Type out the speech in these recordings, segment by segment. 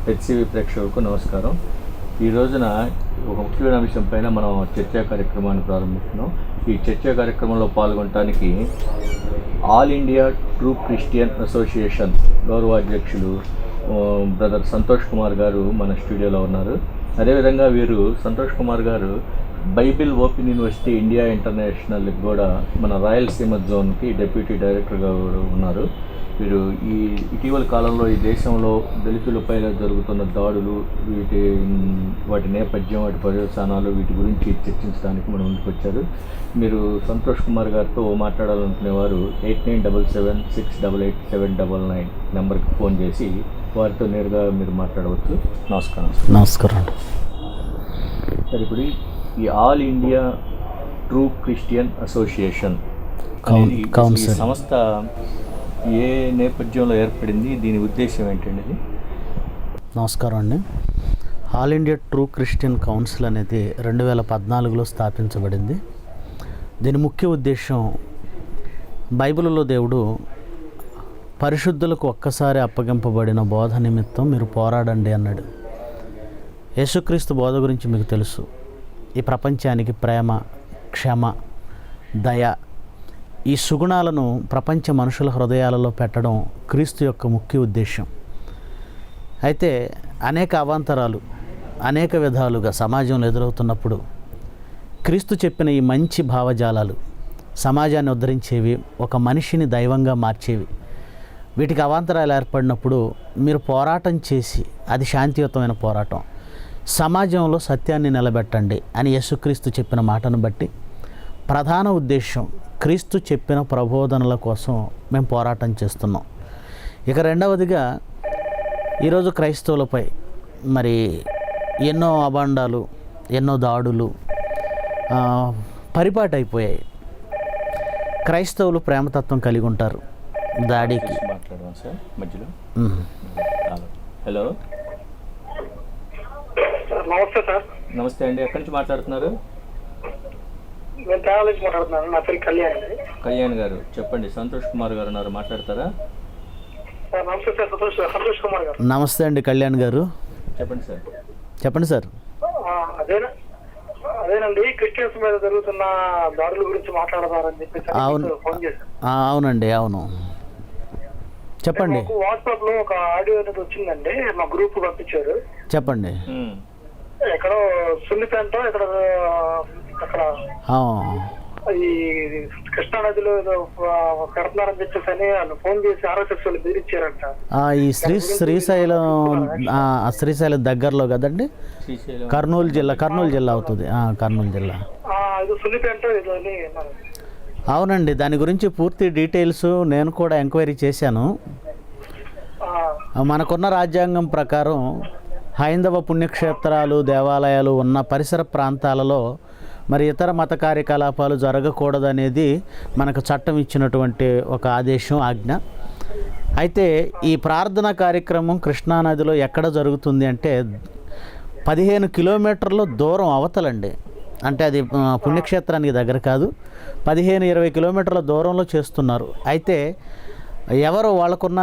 HCV ప్రేక్షకులకు నమస్కారం. ఈ రోజున ఒక ముఖ్యమైన విషయం పైన మనం చర్చా కార్యక్రమాన్ని ప్రారంభిస్తున్నాం. ఈ చర్చా కార్యక్రమంలో పాల్గొనడానికి all India true Christian association గౌరవాధ్యక్షులు బ్రదర్ సంతోష్ కుమార్ గారు మన స్టూడియోలో ఉన్నారు. అదేవిధంగా వీరు సంతోష్ కుమార్ గారు Bible open university India international కూడా మన రాయలసీమ జోన్కి డిప్యూటీ డైరెక్టర్గా ఉన్నారు. వీరు ఈ ఇటీవల కాలంలో ఈ దేశంలో దళితులపై జరుగుతున్న దాడులు, వాటి నేపథ్యం, వాటి పర్యవసానాలు, వీటి గురించి చర్చించడానికి మన ముందుకు వచ్చారు. మీరు సంతోష్ కుమార్ గారితో మాట్లాడాలనుకునేవారు 8977688799 నెంబర్కి ఫోన్ చేసి వారితో నేరుగా మీరు మాట్లాడవచ్చు. నమస్కారం. సరే, ఇప్పుడు ఈ all India true Christian association ఈ సంస్థ ఏ నేపథ్యంలో ఏర్పడింది, దీని ఉద్దేశం ఏంటండి? నమస్కారం అండి. All India true Christian council అనేది 2014లో స్థాపించబడింది. దీని ముఖ్య ఉద్దేశం, బైబిల్లో దేవుడు పరిశుద్ధులకు ఒక్కసారి అప్పగింపబడిన బోధ నిమిత్తం మీరు పోరాడండి అన్నాడు. యేసుక్రీస్తు బోధ గురించి మీకు తెలుసు. ఈ ప్రపంచానికి ప్రేమ, క్షమ, దయ, ఈ సుగుణాలను ప్రపంచ మనుషుల హృదయాలలో పెట్టడం క్రీస్తు యొక్క ముఖ్య ఉద్దేశం. అయితే అనేక అవాంతరాలు అనేక విధాలుగా సమాజంలో ఎదురవుతున్నప్పుడు క్రీస్తు చెప్పిన ఈ మంచి భావజాలాలు సమాజాన్ని ఉద్ధరించేవి, ఒక మనిషిని దైవంగా మార్చేవి. వీటికి అవాంతరాలు ఏర్పడినప్పుడు మీరు పోరాటం చేసి, అది శాంతియుతమైన పోరాటం, సమాజంలో సత్యాన్ని నిలబెట్టండి అని యేసుక్రీస్తు చెప్పిన మాటను బట్టి ప్రధాన ఉద్దేశం క్రీస్తు చెప్పిన ప్రబోధనల కోసం మేము పోరాటం చేస్తున్నాం. ఇక రెండవదిగా, ఈరోజు క్రైస్తవులపై మరి ఎన్నో అభాండాలు, ఎన్నో దాడులు పరిపాటైపోయాయి. క్రైస్తవులు ప్రేమతత్వం కలిగి ఉంటారు. దాడికి హలో, నమస్తే సార్. నమస్తే అండి. ఎక్కడి నుంచి మాట్లాడుతున్నారు? నేను ట్రావెల్ నుంచి మాట్లాడుతున్నాను. నా పేరు కళ్యాణ్. కళ్యాణ్ గారు చెప్పండి. సంతోష్ కుమార్ గారు ఉన్నారు, మాట్లాడతారా? నమస్తే సార్. సంతోష్ కుమార్ గారు. నమస్తే అండి కళ్యాణ్ గారు, చెప్పండి సార్. చెప్పండి సార్. అదేనండి, క్రిస్టియన్స్ మీద జరుగుతున్న దాడుల గురించి మాట్లాడతారని చెప్పేసి ఫోన్ చేశాను. అవునండి, అవును, చెప్పండి. వాట్సాప్ లో ఒక ఆడియో అనేది వచ్చిందండి, మా గ్రూప్ పంపించారు. చెప్పండి. ఎక్కడో సున్నిపేంట అక్కడ ఈ కృష్ణా నదిలో కడుతున్నారని చెప్పేసి అని వాళ్ళు ఫోన్ చేసి RSS వాళ్ళు బెదిరించారంట. ఈ శ్రీశైలం దగ్గరలో కదండి, కర్నూలు జిల్లా అవుతుంది. కర్నూలు జిల్లా సున్నిపేంట. అవునండి, దాని గురించి పూర్తి డీటెయిల్స్ నేను కూడా ఎంక్వైరీ చేశాను. మనకున్న రాజ్యాంగం ప్రకారం హైందవ పుణ్యక్షేత్రాలు, దేవాలయాలు ఉన్న పరిసర ప్రాంతాలలో మరి ఇతర మత కార్యకలాపాలు జరగకూడదనేది మనకు చట్టం ఇచ్చినటువంటి ఒక ఆదేశం, ఆజ్ఞ. అయితే ఈ ప్రార్థనా కార్యక్రమం కృష్ణానదిలో ఎక్కడ జరుగుతుంది అంటే 15 కిలోమీటర్ల దూరం అవతలండి. అంటే అది పుణ్యక్షేత్రానికి దగ్గర కాదు, 15-20 కిలోమీటర్ల దూరంలో చేస్తున్నారు. అయితే ఎవరు వాళ్ళకున్న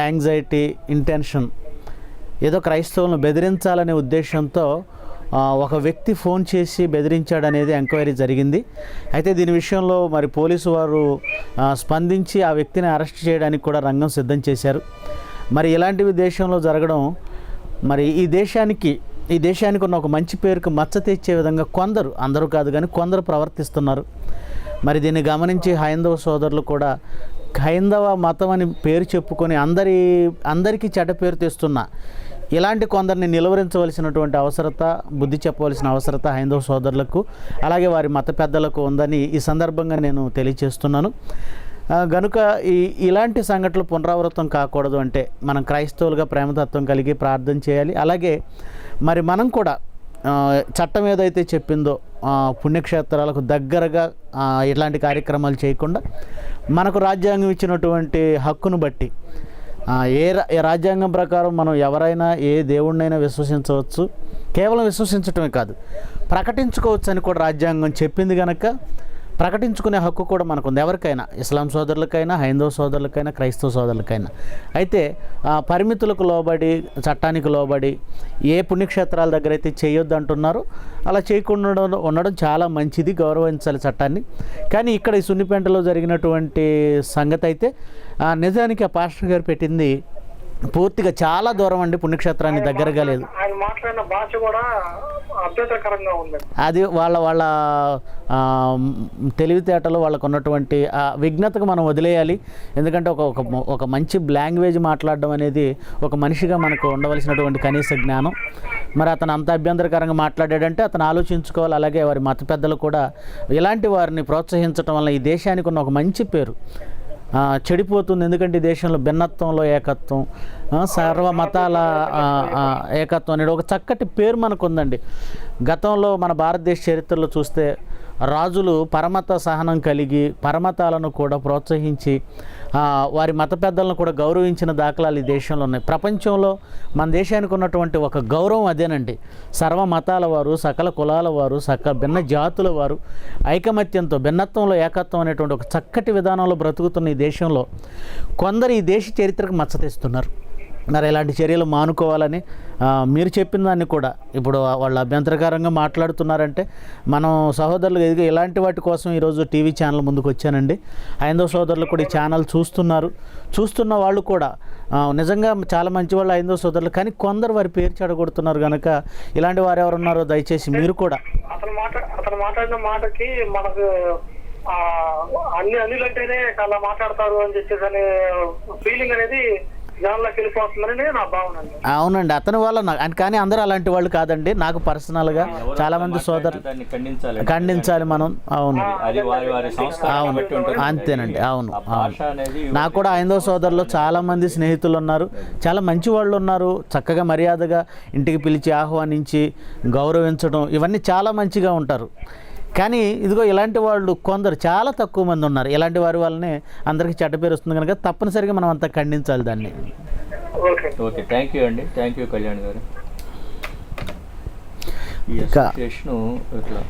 యాంగ్జైటీ, ఇంటెన్షన్ ఏదో క్రైస్తవులను బెదిరించాలనే ఉద్దేశంతో ఒక వ్యక్తి ఫోన్ చేసి బెదిరించాడనేది ఎంక్వైరీ జరిగింది. అయితే దీని విషయంలో మరి పోలీసు వారు స్పందించి ఆ వ్యక్తిని అరెస్ట్ చేయడానికి కూడా రంగం సిద్ధం చేశారు. మరి ఇలాంటివి దేశంలో జరగడం మరి ఈ దేశానికి ఉన్న ఒక మంచి పేరుకు మచ్చ తెచ్చే విధంగా కొందరు, అందరూ కాదు కానీ కొందరు ప్రవర్తిస్తున్నారు. మరి దీన్ని గమనించి హైందవ సోదరులు కూడా హైందవ మతం అని పేరు చెప్పుకొని అందరికీ చెడ్డ పేరు తెస్తున్న ఇలాంటి కొందరిని నిలువరించవలసినటువంటి అవసరత, బుద్ధి చెప్పవలసిన అవసరత హైందవ సోదరులకు అలాగే వారి మత పెద్దలకు ఉందని ఈ సందర్భంగా నేను తెలియజేస్తున్నాను. గనుక ఇలాంటి సంఘటనలు పునరావృతం కాకూడదు అంటే మనం క్రైస్తవులుగా ప్రేమతత్వం కలిగి ప్రార్థన చేయాలి. అలాగే మరి మనం కూడా చట్టం ఏదైతే చెప్పిందో పుణ్యక్షేత్రాలకు దగ్గరగా ఇట్లాంటి కార్యక్రమాలు చేయకుండా మనకు రాజ్యాంగం ఇచ్చినటువంటి హక్కును బట్టి ఏ రాజ్యాంగం ప్రకారం మనం ఎవరైనా ఏ దేవుడినైనా విశ్వసించవచ్చు, కేవలం విశ్వసించటమే కాదు ప్రకటించుకోవచ్చు అని కూడా రాజ్యాంగం చెప్పింది కనుక ప్రకటించుకునే హక్కు కూడా మనకుంది, ఎవరికైనా, ఇస్లాం సోదరులకైనా, హైందవ సోదరులకైనా, క్రైస్తవ సోదరులకైనా. అయితే పరిమితులకు లోబడి, చట్టానికి లోబడి ఏ పుణ్యక్షేత్రాల దగ్గర అయితే చేయొద్దు అంటున్నారో అలా చేయకుండా ఉండడం చాలా మంచిది, గౌరవించాలి చట్టాన్ని. కానీ ఇక్కడ ఈ సున్నిపేంటలో జరిగినటువంటి సంగతి అయితే నిజానికి ఆ పాస్టర్ గారు పెట్టింది పూర్తిగా చాలా దూరం అండి, పుణ్యక్షేత్రాన్ని దగ్గరగా లేదు. ఆయన మాట్లాడిన భాష కూడా అభ్యంతరకరంగా ఉంది. అది వాళ్ళ తెలివితేటలు, వాళ్ళకు ఉన్నటువంటి ఆ విఘ్నతకు మనం వదిలేయాలి. ఎందుకంటే ఒక మంచి లాంగ్వేజ్ మాట్లాడడం అనేది ఒక మనిషిగా మనకు ఉండవలసినటువంటి కనీస జ్ఞానం. మరి అతను అంత అభ్యంతరకరంగా మాట్లాడాడంటే అతను ఆలోచించుకోవాలి. అలాగే వారి మత పెద్దలు కూడా ఇలాంటి వారిని ప్రోత్సహించడం వల్ల ఈ దేశానికి ఉన్న ఒక మంచి పేరు చెడిపోతుంది. ఎందుకంటే ఈ దేశంలో భిన్నత్వంలో ఏకత్వం, సర్వ మతాల ఏకత్వం అనేది ఒక చక్కటి పేరు మనకు ఉందండి. గతంలో మన భారతదేశ చరిత్రలో చూస్తే రాజులు పరమత సహనం కలిగి పరమతాలను కూడా ప్రోత్సహించి వారి మత పెద్దలను కూడా గౌరవించిన దాఖలాలు ఈ దేశంలో ఉన్నాయి. ప్రపంచంలో మన దేశానికి ఉన్నటువంటి ఒక గౌరవం అదేనండి. సర్వ మతాల వారు, సకల కులాల వారు, భిన్న జాతుల వారు ఐకమత్యంతో, భిన్నత్వంలో ఏకత్వం అనేటువంటి ఒక చక్కటి విధానంలో బ్రతుకుతున్న ఈ దేశంలో కొందరు ఈ దేశ చరిత్రకు మచ్చ తెస్తున్నారు. మరి ఇలాంటి చర్యలు మానుకోవాలని మీరు చెప్పిన దాన్ని కూడా ఇప్పుడు వాళ్ళు అభ్యంతరకరంగా మాట్లాడుతున్నారంటే మనం సహోదరులు ఎదిగే ఇలాంటి వాటి కోసం ఈరోజు టీవీ ఛానల్ ముందుకు వచ్చానండి. హైందవ సోదరులు కూడా ఈ ఛానల్ చూస్తున్న వాళ్ళు కూడా నిజంగా చాలా మంచి వాళ్ళు హైందవ సోదరులు, కానీ కొందరు వారి పేరు చెడగొడుతున్నారు కనుక ఇలాంటి వారు ఎవరున్నారో దయచేసి మీరు కూడా. అతను మాట్లాడిన మాటకి మనకు అన్నిలంటేనే అలా మాట్లాడతారు అని చెప్పేసి అనే ఫీలింగ్ అనేది జనంలోకి వెళ్ళిపోతుందని నా భావన. అవునండి, అతని వల్ల కానీ అందరూ అలాంటి వాళ్ళు కాదండి. నాకు పర్సనల్గా చాలా మంది సోదరులు ఖండించాలి మనం. అవును అవును అంతేనండి. అవును నాకు కూడా హైందవ సోదరులు చాలా మంది స్నేహితులు ఉన్నారు, చాలా మంచి వాళ్ళు ఉన్నారు. చక్కగా మర్యాదగా ఇంటికి పిలిచి ఆహ్వానించి గౌరవించడం ఇవన్నీ చాలా మంచిగా ఉంటారు. కానీ ఇదిగో ఇలాంటి వాళ్ళు కొందరు, చాలా తక్కువ మంది ఉన్నారు. ఇలాంటి వారి వల్లనే అందరికీ చెడ్డ పేరు వస్తుంది కనుక తప్పనిసరిగా మనం అంతా ఖండించాలి దాన్ని. ఓకే, థ్యాంక్ యూ అండి, థ్యాంక్ యూ కళ్యాణ్ గారు. ఈ అసోసియేషన్ ఇట్లా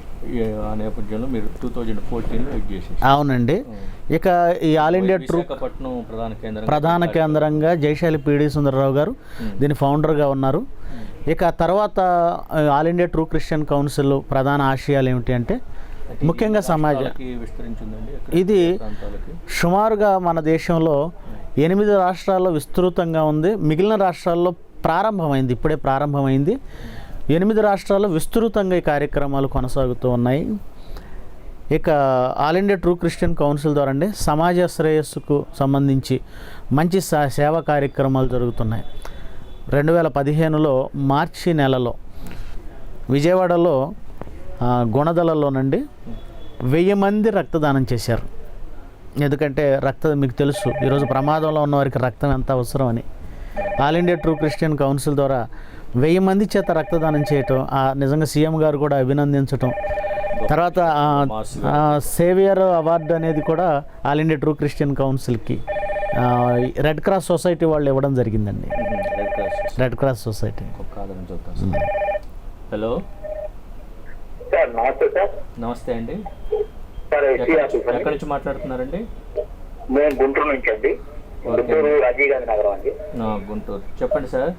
ఆ నేపథ్యంలో మీరు 2014లో ఇది చేసేసి. అవునండి. ఇక ఈ ఆల్ ఇండియా విశాఖపట్నం ప్రధాన కేంద్రంగా జయశాలి పిడి సుందరరావు గారు దీని ఫౌండర్గా ఉన్నారు. ఇక తర్వాత all India true Christian council ప్రధాన ఆశయాలు ఏమిటి అంటే ముఖ్యంగా ఇది సుమారుగా మన దేశంలో 8 రాష్ట్రాల్లో విస్తృతంగా ఉంది. మిగిలిన రాష్ట్రాల్లో ప్రారంభమైంది, ఇప్పుడే ప్రారంభమైంది. 8 రాష్ట్రాల్లో విస్తృతంగా ఈ కార్యక్రమాలు కొనసాగుతూ ఉన్నాయి. ఇక all India true Christian council ద్వారా అండి సమాజ శ్రేయస్సుకు సంబంధించి మంచి సేవా కార్యక్రమాలు జరుగుతున్నాయి. 2015లో మార్చి నెలలో విజయవాడలో గుణదలలోనండి 1000 మంది రక్తదానం చేశారు. ఎందుకంటే మీకు తెలుసు ఈరోజు ప్రమాదంలో ఉన్న వారికి రక్తం ఎంత అవసరం అని. All India true Christian council ద్వారా 1000 మంది చేత రక్తదానం చేయటం, నిజంగా సీఎం గారు కూడా అభినందించటం. తర్వాత సేవియర్ అవార్డు అనేది కూడా ఆల్ ఇండియా ట్రూ క్రిస్టియన్ కౌన్సిల్కి రెడ్ క్రాస్ సొసైటీ వాళ్ళు ఇవ్వడం జరిగిందండి. Red Cross Society. Hello sir, నమస్తే సార్. నమస్తే అండి. ఎక్కడి నుంచి మాట్లాడుతున్నారండి? మేము గుంటూరు నుంచి అండి. గుంటూరు రాజీవ్ గాంధీ నగరం అండి. గుంటూరు. చెప్పండి సార్,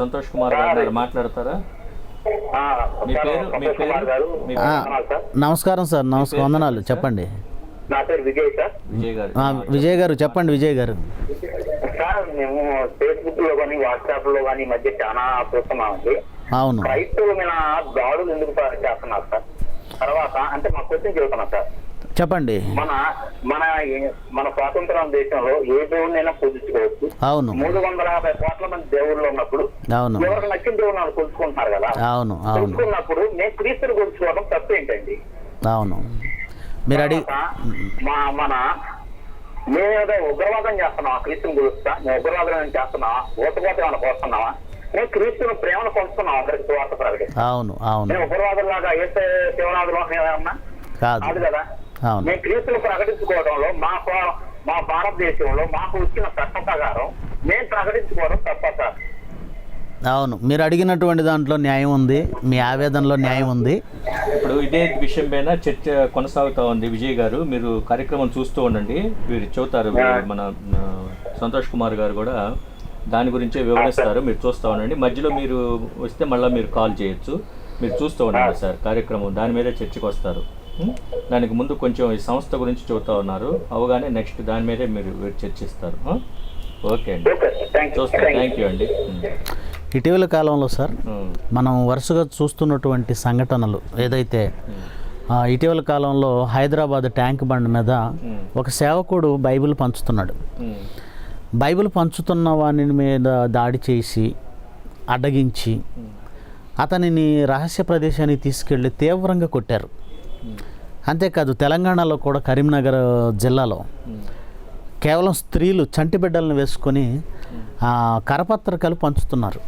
సంతోష్ కుమార్ గారు మాట్లాడతారా? నమస్కారం సార్. వందనాలు. చెప్పండి. నా పేరు విజయ్ సార్. విజయ్ గారు చెప్పండి. విజయ్ గారు సార్, మేము ఫేస్బుక్ లో కానీ వాట్సాప్ లో కానీ ఈ మధ్య చాలా చూస్తున్నామండి. అవును, క్రైస్తవుల మీద దాడులు ఎందుకు చేస్తున్నారు సార్? తర్వాత అంటే మా క్వశ్చన్ చెబుతున్నా సార్. చెప్పండి. మన స్వాతంత్రం దేశంలో ఏ దేవుడినైనా పూజించుకోవచ్చు. అవును. 350 కోట్ల మంది దేవుళ్ళు ఉన్నప్పుడు ఎవరికి నచ్చిన దేవుడు వాళ్ళు కొలుచుకుంటున్నారు కదా. అవును. కొలుచుకున్నప్పుడు మేము క్రీస్తుని కొలుచుకోవడం తప్పు ఏంటండి? అవును. మీరు మేమేదో ఉగ్రవాదం చేస్తున్నావా? క్రీస్తుని కొలుస్తా మేము ఉగ్రవాదం చేస్తున్నావా? ఓటుకోత ఏమైనా కోస్తున్నావా? మేము క్రీస్తుని ప్రేమను పంచుతున్నాం అందరికి సువార్త ప్రకటి. అవును. మేము ఉగ్రవాదులాగా ఏ సేవనాదులు ఏమన్నా కాదు కదా. మేము క్రీస్తుని ప్రకటించుకోవడంలో మా భారతదేశంలో మాకు వచ్చిన చట్టం ప్రకారం మేము ప్రకటించుకోవడం తప్ప సార్. అవును, మీరు అడిగినటువంటి దాంట్లో న్యాయం ఉంది, మీ ఆవేదనలో న్యాయం ఉంది. ఇప్పుడు ఇదే విషయం పైన చర్చ కొనసాగుతూ ఉంది. విజయ్ గారు, మీరు కార్యక్రమం చూస్తూ ఉండండి, మీరు చెబుతారు. మన సంతోష్ కుమార్ గారు కూడా దాని గురించే వివరిస్తారు, మీరు చూస్తూ ఉండండి. మధ్యలో మీరు వస్తే మళ్ళీ మీరు కాల్ చేయొచ్చు. మీరు చూస్తూ ఉండండి సార్ కార్యక్రమం, దాని మీదే చర్చకు వస్తారు. దానికి ముందు కొంచెం ఈ సంస్థ గురించి చెబుతూ ఉన్నారు, అవగానే నెక్స్ట్ దాని మీదే మీరు చర్చిస్తారు. ఓకే అండి, చూస్తాం. థ్యాంక్ యూ అండి. ఇటీవల కాలంలో సార్ మనం వరుసగా చూస్తున్నటువంటి సంఘటనలు ఏదైతే ఇటీవల కాలంలో హైదరాబాద్ ట్యాంక్ బండ్ మీద ఒక సేవకుడు బైబిల్ పంచుతున్నాడు. బైబిల్ పంచుతున్న వాని మీద దాడి చేసి అడ్డగించి అతనిని రహస్య ప్రదేశానికి తీసుకెళ్ళి తీవ్రంగా కొట్టారు. అంతేకాదు తెలంగాణలో కూడా కరీంనగర్ జిల్లాలో కేవలం స్త్రీలు చంటి బిడ్డలను వేసుకొని కరపత్రికలు పంచుతున్నారు.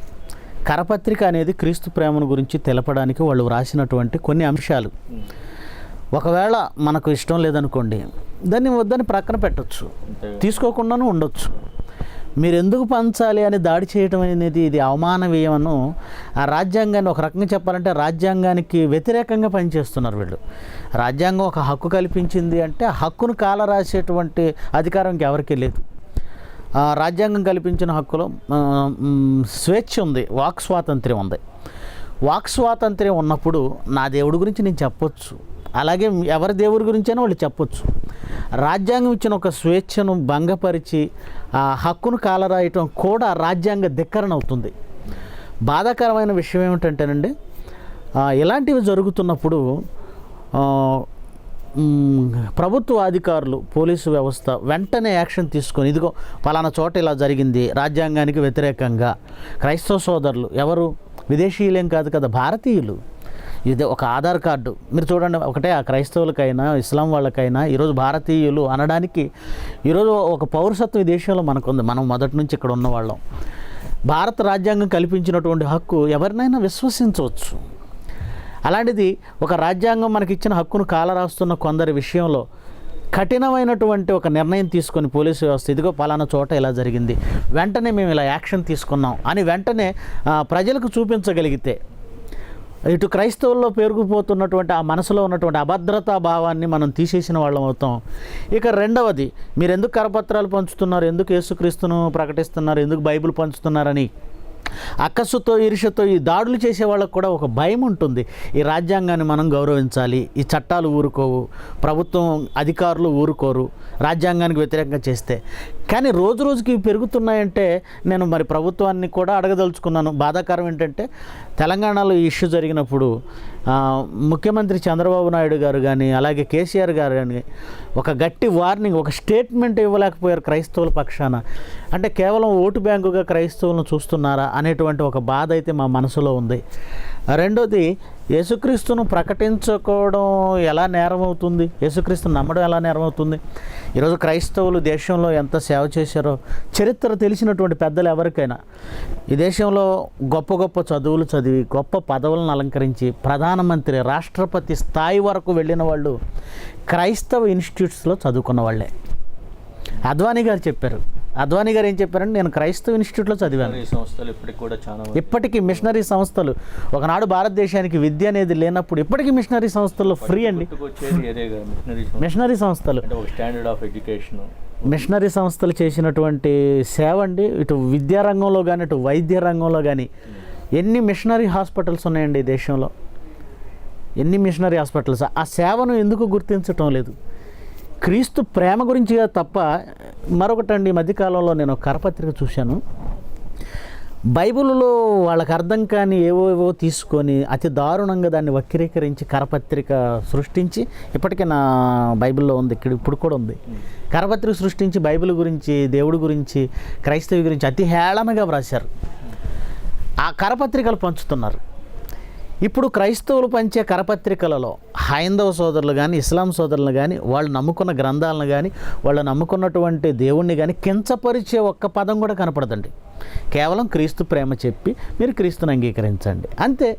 కరపత్రిక అనేది క్రీస్తు ప్రేమను గురించి తెలపడానికి వాళ్ళు వ్రాసినటువంటి కొన్ని అంశాలు. ఒకవేళ మనకు ఇష్టం లేదనుకోండి, దాన్ని వద్దని ప్రక్కన పెట్టచ్చు, తీసుకోకుండాను ఉండొచ్చు. మీరు ఎందుకు పంచాలి అని దాడి చేయడం అనేది ఇది అవమాననీయమను. ఆ రాజ్యాంగాన్ని ఒక రకంగా చెప్పాలంటే రాజ్యాంగానికి వ్యతిరేకంగా పనిచేస్తున్నారు వీళ్ళు. రాజ్యాంగం ఒక హక్కు కల్పించింది అంటే ఆ హక్కును కాల రాసేటువంటి అధికారం ఇంకెవరికీ లేదు. రాజ్యాంగం కల్పించిన హక్కులో స్వేచ్ఛ ఉంది, వాక్ స్వాతంత్ర్యం ఉంది. వాక్ స్వాతంత్ర్యం ఉన్నప్పుడు నా దేవుడి గురించి నేను చెప్పొచ్చు, అలాగే ఎవరి దేవుడి గురించైనా వాళ్ళు చెప్పొచ్చు. రాజ్యాంగం ఇచ్చిన ఒక స్వేచ్ఛను భంగపరిచి ఆ హక్కును కాలరాయటం కూడా రాజ్యాంగ ధిక్కరణ అవుతుంది. బాధాకరమైన విషయం ఏమిటంటేనండి, ఇలాంటివి జరుగుతున్నప్పుడు ప్రభుత్వ అధికారులు, పోలీసు వ్యవస్థ వెంటనే యాక్షన్ తీసుకొని, ఇదిగో పలానా చోట ఇలా జరిగింది రాజ్యాంగానికి వ్యతిరేకంగా, క్రైస్తవ సోదరులు ఎవరు విదేశీయులేం కాదు కదా, భారతీయులు, ఇది ఒక ఆధార్ కార్డు మీరు చూడండి, ఒకటే ఆ క్రైస్తవులకైనా ఇస్లాం వాళ్ళకైనా ఈరోజు భారతీయులు అనడానికి ఈరోజు ఒక పౌరసత్వం ఈ దేశంలో మనకుంది. మనం మొదటి నుంచి ఇక్కడ ఉన్నవాళ్ళం. భారత రాజ్యాంగం కల్పించినటువంటి హక్కు ఎవరినైనా విశ్వసించవచ్చు. అలాంటిది ఒక రాజ్యాంగం మనకిచ్చిన హక్కును కాలరాస్తున్న కొందరి విషయంలో కఠినమైనటువంటి ఒక నిర్ణయం తీసుకొని పోలీసు వ్యవస్థ, ఇదిగో పలానా చోట ఇలా జరిగింది, వెంటనే మేము ఇలా యాక్షన్ తీసుకున్నాం అని వెంటనే ప్రజలకు చూపించగలిగితే, ఇటు క్రైస్తవుల్లో పెరిగిపోతున్నటువంటి ఆ మనసులో ఉన్నటువంటి అభద్రతా భావాన్ని మనం తీసేసిన వాళ్ళం అవుతాం. ఇక రెండవది, మీరు ఎందుకు కరపత్రాలు పంచుతున్నారు, ఎందుకు యేసుక్రీస్తును ప్రకటిస్తున్నారు, ఎందుకు బైబిల్ పంచుతున్నారని అక్కసుతో ఈర్ష్యతో ఈ దాడులు చేసే వాళ్ళకు కూడా ఒక భయం ఉంటుంది. ఈ రాజ్యాంగాన్ని మనం గౌరవించాలి, ఈ చట్టాలు ఊరుకోవు, ప్రభుత్వం అధికారులు ఊరుకోరు రాజ్యాంగానికి వ్యతిరేకంగా చేస్తే. కానీ రోజు రోజుకి పెరుగుతున్నాయంటే నేను మరి ప్రభుత్వాన్ని కూడా అడగదలుచుకున్నాను. బాధాకరం ఏంటంటే తెలంగాణలో ఈ ఇష్యూ జరిగినప్పుడు ముఖ్యమంత్రి చంద్రబాబు నాయుడు గారు కానీ అలాగే కేసీఆర్ గారు కానీ ఒక గట్టి వార్నింగ్, ఒక స్టేట్మెంట్ ఇవ్వలేకపోయారు క్రైస్తవుల పక్షాన. అంటే కేవలం ఓటు బ్యాంకుగా క్రైస్తవులను చూస్తున్నారా అనేటువంటి ఒక బాధ అయితే మా మనసులో ఉంది. రెండోది, యేసుక్రీస్తును ప్రకటించుకోవడం ఎలా నేరం అవుతుంది, యేసుక్రీస్తును నమ్మడం ఎలా నేరం అవుతుంది? ఈరోజు క్రైస్తవులు దేశంలో ఎంత సేవ చేశారో చరిత్ర తెలిసినటువంటి పెద్దలు ఎవరికైనా, ఈ దేశంలో గొప్ప గొప్ప చదువులు చదివి గొప్ప పదవులను అలంకరించి ప్రధానమంత్రి, రాష్ట్రపతి స్థాయి వరకు వెళ్ళిన వాళ్ళు క్రైస్తవ ఇన్స్టిట్యూట్స్లో చదువుకున్న వాళ్ళే. అద్వానీ గారు చెప్పారు. అద్వానీ గారు ఏం చెప్పారంటే, నేను క్రైస్తవ ఇన్స్టిట్యూట్లో చదివాను. సంస్థలు ఇప్పటికి కూడా చాలా, ఇప్పటికీ మిషనరీ సంస్థలు, ఒకనాడు భారతదేశానికి విద్య అనేది లేనప్పుడు ఇప్పటికీ మిషనరీ సంస్థల్లో ఫ్రీ అండి. మిషనరీ సంస్థలు, స్టాండర్డ్ ఆఫ్ ఎడ్యుకేషన్, మిషనరీ సంస్థలు చేసినటువంటి సేవ అండి. ఇటు విద్యారంగంలో కానీ ఇటు వైద్య రంగంలో కానీ ఎన్ని మిషనరీ హాస్పిటల్స్ ఉన్నాయండి ఈ దేశంలో, ఎన్ని మిషనరీ హాస్పిటల్స్. ఆ సేవను ఎందుకు గుర్తించటం లేదు? క్రీస్తు ప్రేమ గురించి తప్ప మరొకటండి. ఈ మధ్యకాలంలో నేను కరపత్రిక చూశాను. బైబిల్లో వాళ్ళకి అర్థం కాని ఏవో తీసుకొని అతి దారుణంగా దాన్ని వక్రీకరించి కరపత్రిక సృష్టించి, ఇప్పటికే నా బైబిల్లో ఉంది, ఇప్పుడు కూడా ఉంది. కరపత్రిక సృష్టించి బైబిల్ గురించి, దేవుడి గురించి, క్రైస్తవి గురించి అతి హేళనగా వ్రాశారు. ఆ కరపత్రికలు పంచుతున్నారు. ఇప్పుడు క్రైస్తవులు పంచే కరపత్రికలలో హైందవ సోదరులు కానీ ఇస్లాం సోదరులు కానీ వాళ్ళు నమ్ముకున్న గ్రంథాలను కానీ వాళ్ళు నమ్ముకున్నటువంటి దేవుణ్ణి కానీ కించపరిచే ఒక్క పదం కూడా కనపడదండి. కేవలం క్రీస్తు ప్రేమ చెప్పి మీరు క్రీస్తుని అంగీకరించండి అంతే.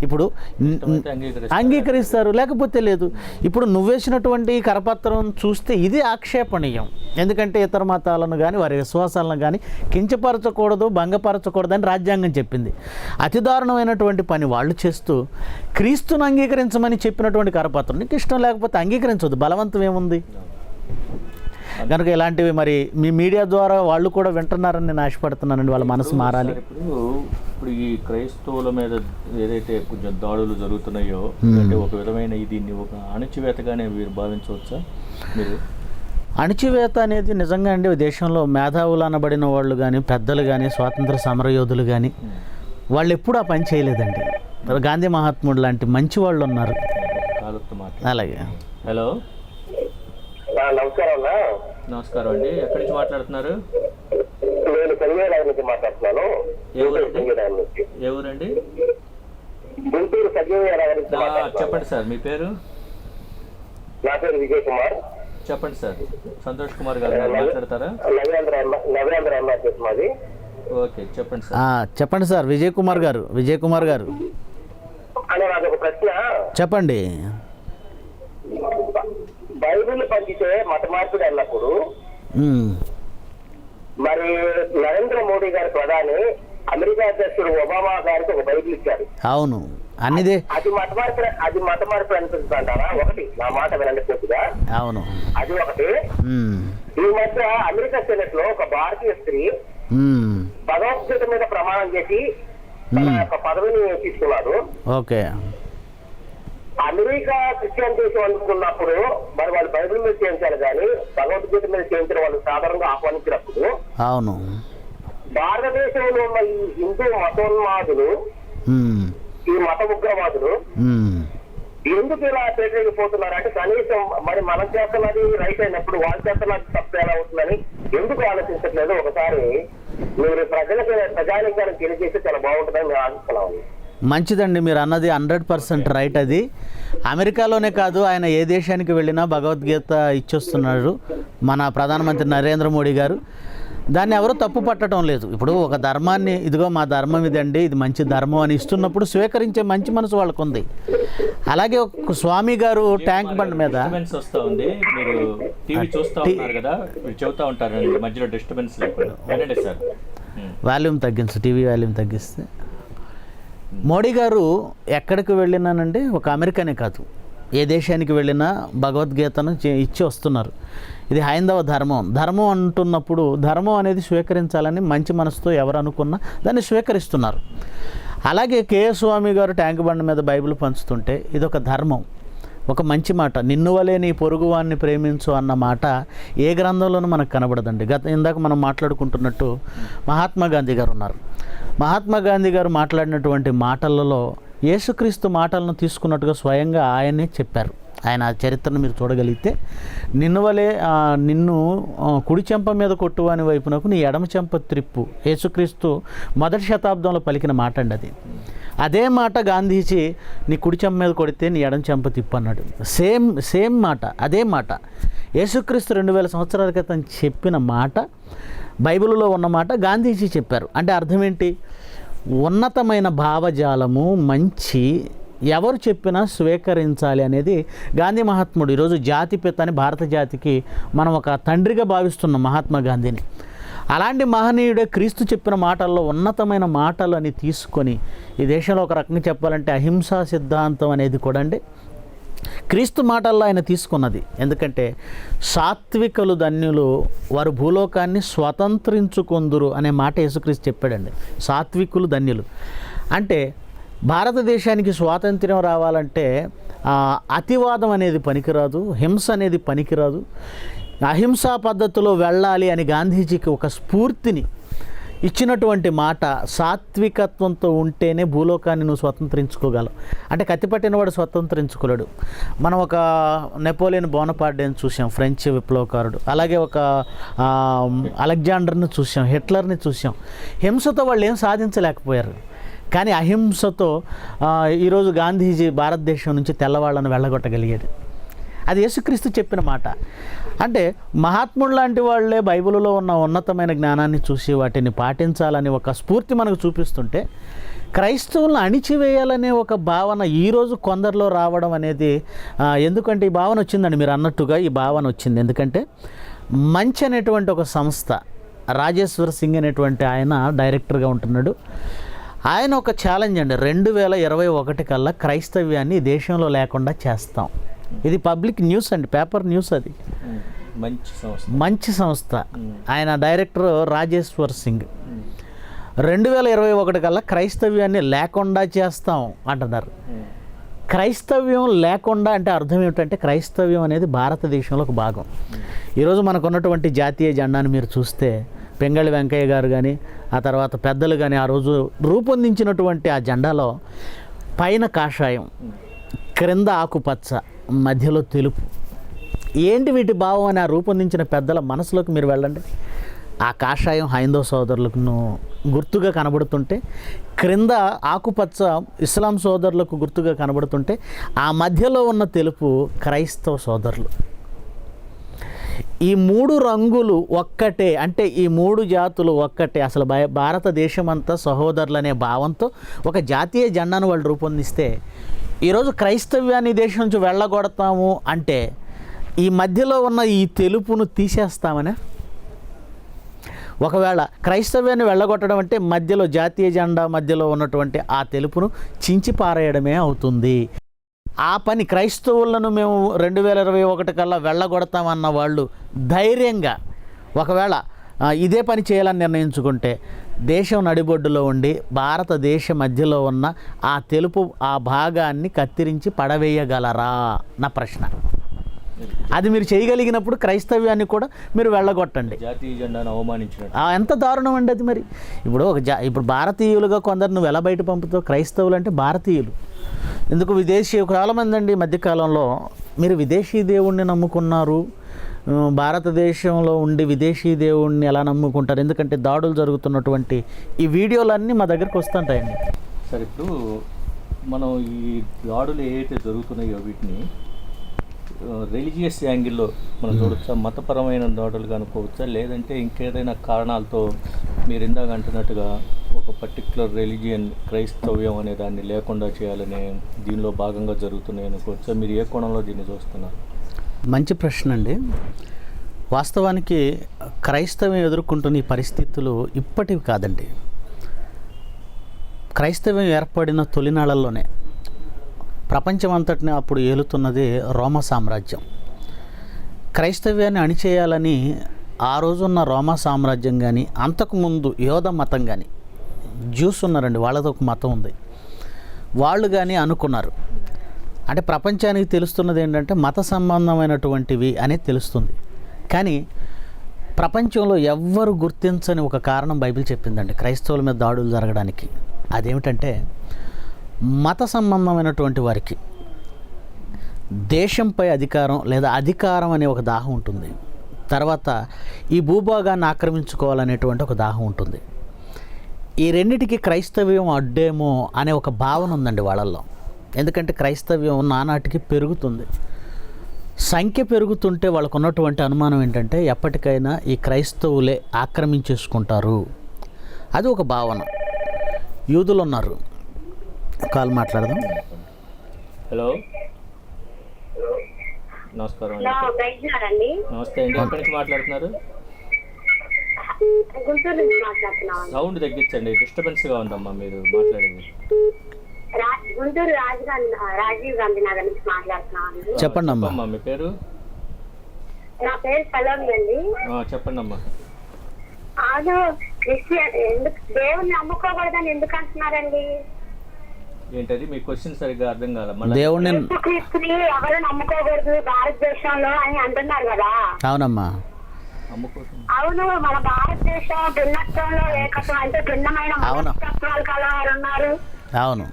ఇప్పుడు అంగీకరిస్తారు, లేకపోతే లేదు. ఇప్పుడు నువ్వేసినటువంటి కరపత్రం చూస్తే ఇది ఆక్షేపణీయం. ఎందుకంటే ఇతర మతాలను కానీ వారి విశ్వాసాలను కానీ కించపరచకూడదు, భంగపరచకూడదని రాజ్యాంగం చెప్పింది. అతి దారుణమైనటువంటి పని వాళ్ళు చేస్తూ క్రీస్తుని అంగీకరించమని చెప్పినటువంటి కరపత్రం నీకు ఇష్టం లేకపోతే అంగీకరించవద్దు, బలవంతం ఏముంది? కనుక ఇలాంటివి మరి మీ మీడియా ద్వారా వాళ్ళు కూడా వింటున్నారని నేను ఆశపడుతున్నానండి. వాళ్ళ మనసు మారాలి. ఇప్పుడు ఈ క్రైస్తవుల మీద ఏదైతే కొంచెం దాడులు జరుగుతున్నాయో అంటే ఒక విధమైన దీన్ని ఒక అణచివేతగానే మీరు భావించవచ్చా? మీరు అణచివేత అనేది నిజంగా అండి దేశంలో మేధావులు అనబడిన వాళ్ళు కానీ పెద్దలు కానీ స్వాతంత్ర సమరయోధులు కానీ వాళ్ళు ఎప్పుడూ ఆ పని చేయలేదండి. గాంధీ మహాత్ముడు లాంటి మంచి వాళ్ళు ఉన్నారు. అలాగే. హలో, నమస్కారం. నమస్కారం అండి. ఎక్కడి నుంచి మాట్లాడుతున్నారు? నేను సంజయరావు నుంచి మాట్లాడుతున్నాను. ఏ ఊరండి? గుంటూరు సంజయరావు నుంచి. చెప్పండి సార్, మీ పేరు? నా పేరు విజయ్ కుమార్. చెప్పండి సార్. సంతోష్ కుమార్ గారు మాట్లాడతారా? నవేంద్ర అన్న మాది. ఓకే, చెప్పండి సార్. చెప్పండి సార్. విజయ్ కుమార్ గారు అనే నాకు ఒక ప్రశ్న. చెప్పండి. బైబిల్ పంచితే మత మార్పిడి అన్నప్పుడు మరి నరేంద్ర మోడీ గారి ప్రధాని అమెరికా అధ్యక్షుడు ఒబామా గారికి ఒక బైబిల్ ఇచ్చారు. అవును, అన్నిదే. అది మత మార్పిడి అనిపిస్తుంది అంటారా? ఒకటి నా మాట వినండి పూర్తిగా. అవును, అది ఒకటి. ఈ మధ్య అమెరికా సెనెట్ లో ఒక భారతీయ స్త్రీ భగవద్గీత మీద ప్రమాణం చేసి తన యొక్క పదవిని తీసుకున్నారు. ఓకే. అమెరికా క్రిస్టియన్ దేశం అందుకున్నప్పుడు మరి వాళ్ళు బైబిల్ మీద చేయించారు కానీ భగవద్గీత మీద చేయించిన వాళ్ళు సాధారణంగా ఆహ్వానించినప్పుడు అవును భారతదేశంలో ఉన్న ఈ హిందూ మతోన్మాదులు, ఈ మత ఉగ్రవాదులు ఎందుకు ఇలా వ్యతిరేకిపోతున్నారు అంటే కనీసం మరి మనం చేస్తున్నది రైట్ అయినప్పుడు వాళ్ళు చేస్తున్నది తప్పు ఎలా అవుతుందని ఎందుకు ఆలోచించట్లేదు? ఒకసారి మీరు ప్రజానికానికి తెలియజేస్తే చాలా బాగుంటుందని మేము ఆశిస్తున్నాము. మంచిదండి, మీరు అన్నది 100% రైట్. అది అమెరికాలోనే కాదు, ఆయన ఏ దేశానికి వెళ్ళినా భగవద్గీత ఇచ్చొస్తున్నాడు మన ప్రధానమంత్రి నరేంద్ర మోడీ గారు. దాన్ని ఎవరూ తప్పు పట్టడం లేదు. ఇప్పుడు ఒక ధర్మాన్ని ఇదిగో మా ధర్మం ఇదండి, ఇది మంచి ధర్మం అని ఇస్తున్నప్పుడు స్వీకరించే మంచి మనసు వాళ్ళకు ఉంది. అలాగే ఒక స్వామి గారు ట్యాంక్ బండ్ మీద వాల్యూమ్ తగ్గించు, టీవీ వాల్యూమ్ తగ్గిస్తే. మోడీ గారు ఎక్కడికి వెళ్ళినానండి, ఒక అమెరికానే కాదు ఏ దేశానికి వెళ్ళినా భగవద్గీతను ఇచ్చి వస్తున్నారు. ఇది హైందవ ధర్మం అంటున్నప్పుడు ధర్మం అనేది స్వీకరించాలని మంచి మనసుతో ఎవరు అనుకున్నా దాన్ని స్వీకరిస్తున్నారు. అలాగే కేఎస్ స్వామి గారు ట్యాంక్ బండ్ మీద బైబిల్ పంచుతుంటే ఇదొక ధర్మం, ఒక మంచి మాట. నిన్ను వలే నీ పొరుగువాన్ని ప్రేమించు అన్న మాట ఏ గ్రంథంలోనూ మనకు కనబడదండి. ఇందాక మనం మాట్లాడుకుంటున్నట్టు మహాత్మా గాంధీ గారు ఉన్నారు. మహాత్మా గాంధీ గారు మాట్లాడినటువంటి మాటలలో యేసుక్రీస్తు మాటలను తీసుకున్నట్టుగా స్వయంగా ఆయనే చెప్పారు. ఆయన చరిత్రను మీరు చూడగలిగితే నిన్ను కుడి చెంప మీద కొట్టువాని వైపునకు నీ ఎడమ చెంప త్రిప్పు, యేసుక్రీస్తు మొదటి శతాబ్దంలో పలికిన మాట అండి అది. అదే మాట గాంధీజీ నీ కుడి చెంప మీద కొడితే నీ ఎడమ చెంప తిప్పు అన్నాడు. సేమ్ మాట, అదే మాట యేసుక్రీస్తు 2000 సంవత్సరాల క్రితం చెప్పిన మాట, బైబిల్లో ఉన్న మాట గాంధీజీ చెప్పారు. అంటే అర్థం ఏంటి? ఉన్నతమైన భావజాలము, మంచి ఎవరు చెప్పినా స్వీకరించాలి అనేది గాంధీ మహాత్ముడు. ఈరోజు జాతిపిత అని భారత జాతికి మనం ఒక తండ్రిగా భావిస్తున్నాం మహాత్మా గాంధీని. అలాంటి మహనీయుడే క్రీస్తు చెప్పిన మాటల్లో ఉన్నతమైన మాటలు అని తీసుకొని ఈ దేశంలో ఒక రకంగా చెప్పాలంటే అహింసా సిద్ధాంతం అనేది కూడా అండి క్రీస్తు మాటల్లో ఆయన తీసుకున్నది. ఎందుకంటే సాత్వికులు ధన్యులు, వారు భూలోకాన్ని స్వతంత్రించుకొందురు అనే మాట యేసుక్రీస్తు చెప్పాడండి. సాత్వికులు ధన్యులు అంటే భారతదేశానికి స్వాతంత్ర్యం రావాలంటే అతివాదం అనేది పనికిరాదు, హింస అనేది పనికిరాదు, అహింసా పద్ధతిలో వెళ్ళాలి అని గాంధీజీకి ఒక స్ఫూర్తిని ఇచ్చినటువంటి మాట. సాత్వికత్వంతో ఉంటేనే భూలోకాన్ని నువ్వు స్వతంత్రించుకోగలవు. అంటే కత్తిపట్టినవాడు స్వతంత్రించుకోలేడు. మనం ఒక నెపోలియన్ బోనపార్టేని చూసాం, ఫ్రెంచ్ విప్లవకారుడు. అలాగే ఒక అలెగ్జాండర్ని చూసాం, హిట్లర్ని చూసాం. హింసతో వాళ్ళు ఏం సాధించలేకపోయారు. కానీ అహింసతో ఈరోజు గాంధీజీ భారతదేశం నుంచి తెల్లవాళ్ళను వెళ్ళగొట్టగలిగాడు. అది యేసుక్రీస్తు చెప్పిన మాట. అంటే మహాత్ముడు లాంటి వాళ్ళే బైబిల్లో ఉన్న ఉన్నతమైన జ్ఞానాన్ని చూసి వాటిని పాటించాలని ఒక స్ఫూర్తి మనకు చూపిస్తుంటే, క్రైస్తవులను అణిచివేయాలనే ఒక భావన ఈరోజు కొందరిలో రావడం అనేది ఎందుకంటే ఈ భావన వచ్చిందండి, మీరు అన్నట్టుగా ఈ భావన వచ్చింది. ఎందుకంటే మంచి అనేటువంటి ఒక సంస్థ, రాజేశ్వర్ సింగ్ అనేటువంటి ఆయన డైరెక్టర్గా ఉంటున్నాడు. ఆయన ఒక ఛాలెంజ్ అండి, 2021 కల్లా క్రైస్తవ్యాన్ని దేశంలో లేకుండా చేస్తాం. ఇది పబ్లిక్ న్యూస్ అండి, పేపర్ న్యూస్. అది మంచి సంస్థ. ఆయన డైరెక్టర్ రాజేశ్వర్ సింగ్ 2021 కల్లా క్రైస్తవ్యాన్ని లేకుండా చేస్తాం అంటున్నారు. క్రైస్తవ్యం లేకుండా అంటే అర్థం ఏమిటంటే, క్రైస్తవ్యం అనేది భారతదేశంలో ఒక భాగం. ఈరోజు మనకు ఉన్నటువంటి జాతీయ జెండాను మీరు చూస్తే, పెంగళి వెంకయ్య గారు కానీ ఆ తర్వాత పెద్దలు కానీ ఆ రోజు రూపొందించినటువంటి ఆ జెండాలో పైన కాషాయం, క్రింద ఆకుపచ్చ, మధ్యలో తెలుపు. ఏంటి వీటి భావం అని ఆ రూపొందించిన పెద్దల మనసులోకి మీరు వెళ్ళండి. ఆ కాషాయం హైందవ సోదరులకు గుర్తుగా కనబడుతుంటే, క్రింద ఆకుపచ్చ ఇస్లాం సోదరులకు గుర్తుగా కనబడుతుంటే, ఆ మధ్యలో ఉన్న తెలుపు క్రైస్తవ సోదరులు. ఈ 3 రంగులు ఒక్కటే, అంటే ఈ 3 జాతులు ఒక్కటే. అసలు భారతదేశం అంతా సహోదరులనే భావంతో ఒక జాతీయ జెండాను వాళ్ళు రూపొందిస్తే, ఈరోజు క్రైస్తవ్యాన్ని దేశం నుంచి వెళ్ళగొడతాము అంటే ఈ మధ్యలో ఉన్న ఈ తెలుపును తీసేస్తామనే. ఒకవేళ క్రైస్తవ్యాన్ని వెళ్ళగొట్టడం అంటే మధ్యలో జాతీయ జెండా మధ్యలో ఉన్నటువంటి ఆ తెలుపును చించి పారేయడమే అవుతుంది. ఆ పని క్రైస్తవులను మేము 2021 కల్లా వెళ్ళగొడతామన్న వాళ్ళు ధైర్యంగా ఒకవేళ ఇదే పని చేయాలని నిర్ణయించుకుంటే, దేశం నడిబొడ్డులో ఉండి భారతదేశ మధ్యలో ఉన్న ఆ తెలుపు ఆ భాగాన్ని కత్తిరించి పడవేయగలరా నా ప్రశ్న. అది మీరు చేయగలిగినప్పుడు క్రైస్తవ్యాన్ని కూడా మీరు వెళ్ళగొట్టండి. జాతీయ జెండాను అవమానించినట్టు ఎంత దారుణం అండి అది. మరి ఇప్పుడు భారతీయులుగా కొందరు నువ్వు ఎలా బయట పంపుతావు? క్రైస్తవులు అంటే భారతీయులు. ఎందుకు విదేశీ చాలామంది అండి మధ్యకాలంలో మీరు విదేశీ దేవుణ్ణి నమ్ముకున్నారు, భారతదేశంలో ఉండి విదేశీ దేవుణ్ణి ఎలా నమ్ముకుంటారు? ఎందుకంటే దాడులు జరుగుతున్నటువంటి ఈ వీడియోలన్నీ మా దగ్గరికి వస్తుంటాయండి. సరే, ఇప్పుడు మనం ఈ దాడులు ఏవైతే జరుగుతున్నాయో వీటిని రిలీజియస్ యాంగిల్లో మనం చూడొచ్చా? మతపరమైన దాడులుగా అనుకోవచ్చా, లేదంటే ఇంకేదైనా కారణాలతో మీరు ఇందాక అంటున్నట్టుగా ఒక పర్టిక్యులర్ రిలీజియన్ క్రైస్తవ్యం అనే దాన్ని లేకుండా చేయాలనే దీనిలో భాగంగా జరుగుతున్నాయి అనుకోవచ్చా? మీరు ఏ కోణంలో దీన్ని చూస్తున్నారు? మంచి ప్రశ్న అండి. వాస్తవానికి క్రైస్తవ్యం ఎదుర్కొంటున్న ఈ పరిస్థితులు ఇప్పటివి కాదండి. క్రైస్తవ్యం ఏర్పడిన తొలినాళ్లలోనే ప్రపంచమంతటిని అప్పుడు ఏలుతున్నది రోమా సామ్రాజ్యం. క్రైస్తవ్యాన్ని అణిచేయాలని ఆ రోజున్న రోమా సామ్రాజ్యం కానీ, అంతకుముందు యోధ మతం కానీ, జ్యూస్ ఉన్నారండి, వాళ్ళతో ఒక మతం ఉంది, వాళ్ళు కానీ అనుకున్నారు. అంటే ప్రపంచానికి తెలుస్తున్నది ఏంటంటే మత సంబంధమైనటువంటివి అనేది తెలుస్తుంది. కానీ ప్రపంచంలో ఎవ్వరు గుర్తించని ఒక కారణం బైబిల్ చెప్పిందండి క్రైస్తవుల మీద దాడులు జరగడానికి. అదేమిటంటే, మత సంబంధమైనటువంటి వారికి దేశంపై అధికారం లేదా అధికారం అనే ఒక దాహం ఉంటుంది. తర్వాత ఈ భూభాగాన్ని ఆక్రమించుకోవాలనేటువంటి ఒక దాహం ఉంటుంది. ఈ రెండిటికి క్రైస్తవ్యం అడ్డేమో అనే ఒక భావన ఉందండి వాళ్ళల్లో. ఎందుకంటే క్రైస్తవ్యం నానాటికి పెరుగుతుంది, సంఖ్య పెరుగుతుంటే వాళ్ళకు ఉన్నటువంటి అనుమానం ఏంటంటే ఎప్పటికైనా ఈ క్రైస్తవులే ఆక్రమించేసుకుంటారు. అది ఒక భావన. యూదులు ఉన్నారు, కాల్ మాట్లాడదాం. హలో, నమస్కారం అండి. నమస్తే అండి, ఎక్కడి నుంచి మాట్లాడుతున్నారు? గుంటూరు నుంచి మాట్లాడుతున్నాం. సౌండ్ తగ్గించండి, డిస్టర్బెన్స్గా ఉందమ్మా మీరు మాట్లాడేది. గుంటూరు రాజీవ్ గాంధీ నగర్ నుంచి మాట్లాడుతున్నాను. చెప్పండి అమ్మా. మీ పేరు? నా పేరు సలోమి అండి. చెప్పండి అమ్మా. అవును, క్రిస్టియన్ ఎందుకు దేవుణ్ణి నమ్ముకోకూడదని ఎందుకు అంటున్నారండి? ఏంటది మీ క్వశ్చన్ సరిగ్గా అర్థం కాల. దేవుణ్ణి క్రీస్తుని ఎవరు నమ్ముకోకూడదు భారతదేశంలో అని అంటున్నారు కదా. అవునమ్మా. అవును, మన భారతదేశం భిన్నత్వంలో ఏకత్వం, అంటే భిన్నమైన మనస్తత్వాలు కలవారు ఉన్నారు. అవును,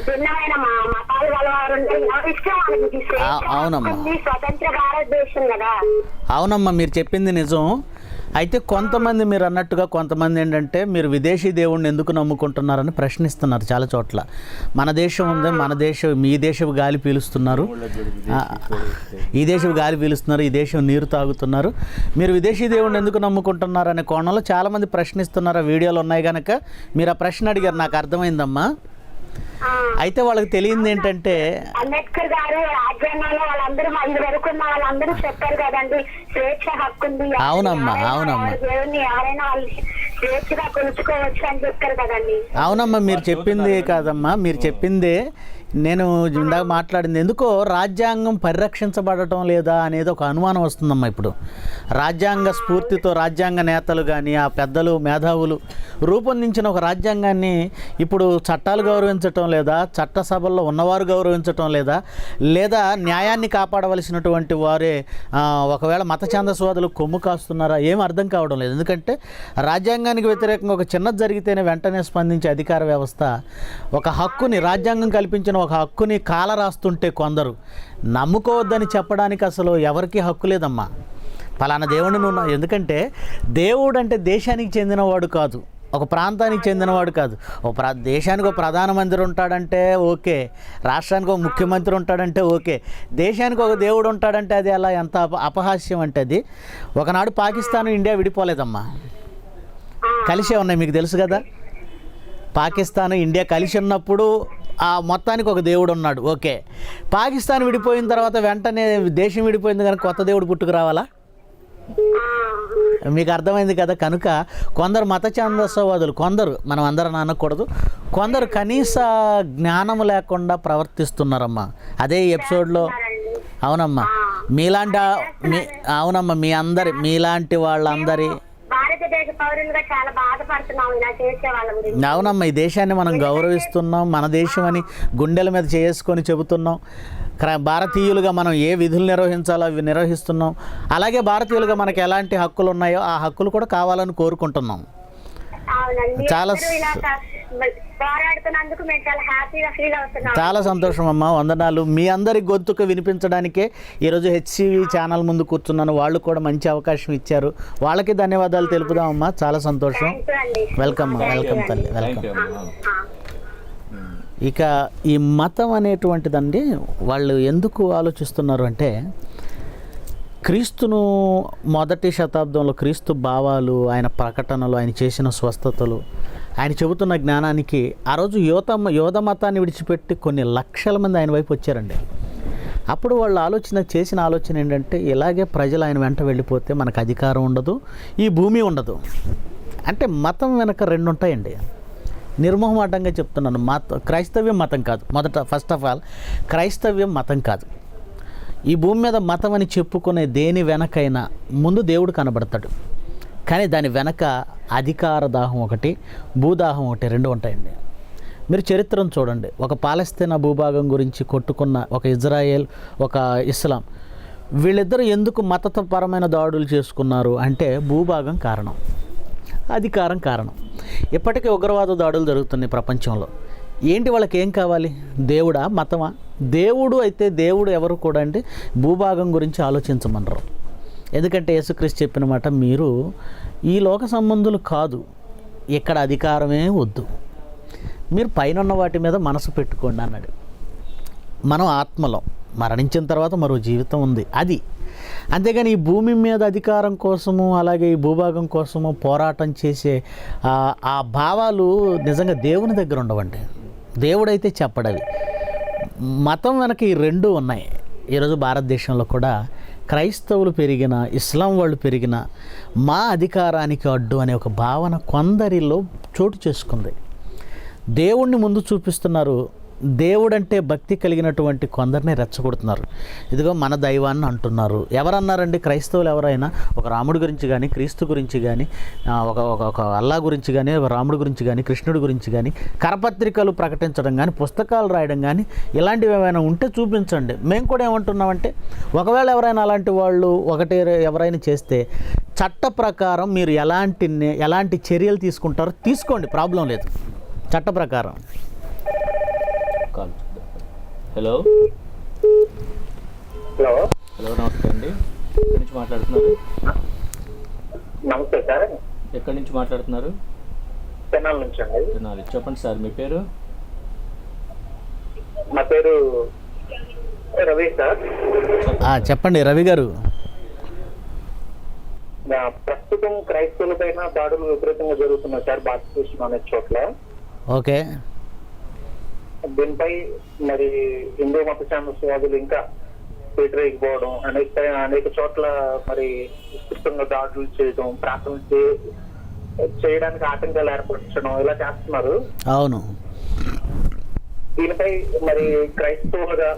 భిన్నమైన మతాలు కలవారు అవునమ్మా. స్వతంత్ర భారతదేశం కదా. అవునమ్మా, మీరు చెప్పింది నిజం. అయితే కొంతమంది మీరు అన్నట్టుగా కొంతమంది ఏంటంటే మీరు విదేశీ దేవుణ్ణి ఎందుకు నమ్ముకుంటున్నారని ప్రశ్నిస్తున్నారు చాలా చోట్ల. మన దేశం ఉంది, మన దేశం, మీ దేశపు గాలి పీలుస్తున్నారు, ఈ దేశపు గాలి పీలుస్తున్నారు, ఈ దేశం నీరు తాగుతున్నారు, మీరు విదేశీ దేవుణ్ణి ఎందుకు నమ్ముకుంటున్నారు అనే కోణంలో చాలామంది ప్రశ్నిస్తున్నారు. ఆ వీడియోలు ఉన్నాయి కనుక మీరు ఆ ప్రశ్న అడిగారు, నాకు అర్థమైందమ్మా. అయితే వాళ్ళకి తెలియంది ఏంటంటే అంబేద్కర్ గారు రాజ్యాంగంలో వాళ్ళందరూ మంది వరకు ఉన్న వాళ్ళందరూ చెప్పారు కదండి, స్వేచ్ఛ హక్కు ఉంది, అవునమ్మా, అవునమ్మా, దేవుని ఎవరైనా వాళ్ళు స్వేచ్ఛగా కొలుచుకోవచ్చు అని చెప్పారు కదండి. అవునమ్మా, మీరు చెప్పింది కాదమ్మా, మీరు చెప్పిందే నేను ఇందాక మాట్లాడింది. ఎందుకో రాజ్యాంగం పరిరక్షించబడటం లేదా అనేది ఒక అనుమానం వస్తుందమ్మా. ఇప్పుడు రాజ్యాంగ స్ఫూర్తితో రాజ్యాంగ నేతలు కానీ ఆ పెద్దలు మేధావులు రూపొందించిన ఒక రాజ్యాంగాన్ని ఇప్పుడు చట్టాలు గౌరవించటం లేదా, చట్టసభల్లో ఉన్నవారు గౌరవించటం లేదా, లేదా న్యాయాన్ని కాపాడవలసినటువంటి వారే ఒకవేళ మత ఛాందస్వాదులు కొమ్ము కాస్తున్నారా, ఏం అర్థం కావడం లేదు. ఎందుకంటే రాజ్యాంగానికి వ్యతిరేకంగా ఒక చిన్నది జరిగితేనే వెంటనే స్పందించే అధికార వ్యవస్థ ఒక హక్కుని, రాజ్యాంగం కల్పించిన ఒక హక్కుని కాల రాస్తుంటే కొందరు నమ్ముకోవద్దని చెప్పడానికి అసలు ఎవరికీ హక్కు లేదమ్మా. ఫలానా దేవుడిని నువ్వు, ఎందుకంటే దేవుడు అంటే దేశానికి చెందినవాడు కాదు, ఒక ప్రాంతానికి చెందినవాడు కాదు. దేశానికి ఒక ప్రధానమంత్రి ఉంటాడంటే ఓకే, రాష్ట్రానికి ఒక ముఖ్యమంత్రి ఉంటాడంటే ఓకే, దేశానికి ఒక దేవుడు ఉంటాడంటే అది అలా ఎంత అపహాస్యం అంటే అది. ఒకనాడు పాకిస్తాన్ ఇండియా విడిపోలేదమ్మా, కలిసే ఉన్నాయి, మీకు తెలుసు కదా. పాకిస్తాన్ ఇండియా కలిసి ఉన్నప్పుడు ఆ మొత్తానికి ఒక దేవుడు ఉన్నాడు, ఓకే. పాకిస్తాన్ విడిపోయిన తర్వాత వెంటనే దేశం విడిపోయింది కనుక కొత్త దేవుడు పుట్టుకు రావాలా? మీకు అర్థమైంది కదా. కనుక కొందరు మత ఛాందస్వాదులు, కొందరు, మనం అందరం అనకూడదు, కొందరు కనీస జ్ఞానం లేకుండా ప్రవర్తిస్తున్నారమ్మా. అదే ఎపిసోడ్లో అవునమ్మా, అవునమ్మా, మీలాంటి వాళ్ళందరి అవునమ్మా, ఈ దేశాన్ని మనం గౌరవిస్తున్నాం, మన దేశం అని గుండెల మీద చేసుకొని చెబుతున్నాం. భారతీయులుగా మనం ఏ విధులు నిర్వహించాలో అవి నిర్వహిస్తున్నాం. అలాగే భారతీయులుగా మనకు ఎలాంటి హక్కులు ఉన్నాయో ఆ హక్కులు కూడా కావాలని కోరుకుంటున్నాం. చాలా చాలా సంతోషం అమ్మా, వందనాలు. మీ అందరి గొంతుకు వినిపించడానికే ఈరోజు హెచ్సివి ఛానల్ ముందు కూర్చున్నాను. వాళ్ళు కూడా మంచి అవకాశం ఇచ్చారు, వాళ్ళకి ధన్యవాదాలు తెలుపుదామమ్మా. చాలా సంతోషం. వెల్కమ్ వెల్కమ్ తల్లి, వెల్కమ్. ఇక ఈ మతం అనేటువంటిదండి వాళ్ళు ఎందుకు ఆలోచిస్తున్నారు అంటే, క్రీస్తును మొదటి శతాబ్దంలో క్రీస్తు భావాలు, ఆయన ప్రకటనలు, ఆయన చేసిన స్వస్థతలు, ఆయన చెబుతున్న జ్ఞానానికి ఆ రోజు యోధ మతాన్ని విడిచిపెట్టి కొన్ని లక్షల మంది ఆయన వైపు వచ్చారండి. అప్పుడు వాళ్ళు చేసిన ఆలోచన ఏంటంటే, ఇలాగే ప్రజలు ఆయన వెంట వెళ్ళిపోతే మనకు అధికారం ఉండదు, ఈ భూమి ఉండదు. అంటే మతం వెనక రెండు ఉంటాయండి. నిర్మోహమాటంగా చెప్తున్నాను, క్రైస్తవ్యం మతం కాదు. ఫస్ట్ ఆఫ్ ఆల్ క్రైస్తవ్యం మతం కాదు. ఈ భూమి మీద మతం అని చెప్పుకునే దేని వెనకైనా ముందు దేవుడు కనబడతాడు, కానీ దాని వెనక అధికార దాహం ఒకటి, భూదాహం ఒకటి, రెండు ఉంటాయండి. మీరు చరిత్రను చూడండి. ఒక పాలస్తీనా భూభాగం గురించి కొట్టుకున్న ఒక ఇజ్రాయెల్, ఒక ఇస్లాం, వీళ్ళిద్దరూ ఎందుకు మతపరమైన దాడులు చేసుకున్నారు అంటే భూభాగం కారణం, అధికారం కారణం. ఇప్పటికీ ఉగ్రవాద దాడులు జరుగుతున్నాయి ప్రపంచంలో. ఏంటి వాళ్ళకి ఏం కావాలి? దేవుడా, మతమా? దేవుడు అయితే దేవుడు ఎవరు కూడా అంటే భూభాగం గురించి ఆలోచించమనరు. ఎందుకంటే యేసుక్రీస్తు చెప్పిన మాట, మీరు ఈ లోక సంబంధులు కాదు, ఇక్కడ అధికారమే వద్దు, మీరు పైన వాటి మీద మనసు పెట్టుకోండి అన్నాడు. మనం ఆత్మలో మరణించిన తర్వాత మరో జీవితం ఉంది, అది. అంతేగాని ఈ భూమి మీద అధికారం కోసము, అలాగే ఈ భూభాగం కోసము పోరాటం చేసే ఆ భావాలు నిజంగా దేవుని దగ్గర ఉండవండి. దేవుడైతే చెప్పడవి. మతం వెనక ఈ రెండు ఉన్నాయి. ఈరోజు భారతదేశంలో కూడా క్రైస్తవులు పెరిగిన, ఇస్లాం వాళ్ళు పెరిగిన, మా అధికారానికి అడ్డు అనే ఒక భావన కొందరిలో చోటు చేసుకుంది. దేవుణ్ణి ముందు చూపిస్తున్నారు, దేవుడంటే భక్తి కలిగినటువంటి కొందరిని రెచ్చగొడుతున్నారు. ఇదిగో మన దైవాన్ని అంటున్నారు. ఎవరన్నారండి? క్రైస్తవులు ఎవరైనా ఒక రాముడి గురించి కానీ, క్రీస్తు గురించి కానీ, ఒక అల్లా గురించి కానీ, ఒక రాముడి గురించి కానీ, కృష్ణుడి గురించి కానీ కరపత్రికలు ప్రకటించడం కానీ, పుస్తకాలు రాయడం కానీ ఇలాంటివి ఏమైనా ఉంటే చూపించండి. మేము కూడా ఏమంటున్నామంటే, ఒకవేళ ఎవరైనా అలాంటి వాళ్ళు ఎవరైనా చేస్తే చట్ట ప్రకారం మీరు ఎలాంటి చర్యలు తీసుకుంటారో తీసుకోండి, ప్రాబ్లం లేదు. చట్ట ప్రకారం. హలో హలో హలో, నమస్తే అండి. ఎక్కడి నుంచి మాట్లాడుతున్నారు? నమస్తే సార్. ఎక్కడి నుంచి మాట్లాడుతున్నారు? తెనాలి నుంచి అండి. తెనాలి. చెప్పండి సార్, మీ పేరు? నా పేరు రవి సార్. చెప్పండి రవి గారు. ప్రస్తుతం క్రైస్తవుల పైన దాడులు విపరీతంగా జరుగుతున్నాయి సార్ భారతదేశం అనే చోట్ల. ఓకే. దీనిపై మరి హిందూ మత సామస్వాదులు ఇంకా వ్యతిరేకపోవడం, అనేక చోట్ల మరి విస్తృతంగా దాడులు చేయడం, ప్రార్థన చేయడానికి ఆటంకాలు ఏర్పరచడం ఇలా చేస్తున్నారు. అవును. దీనిపై మరి క్రైస్తవులుగా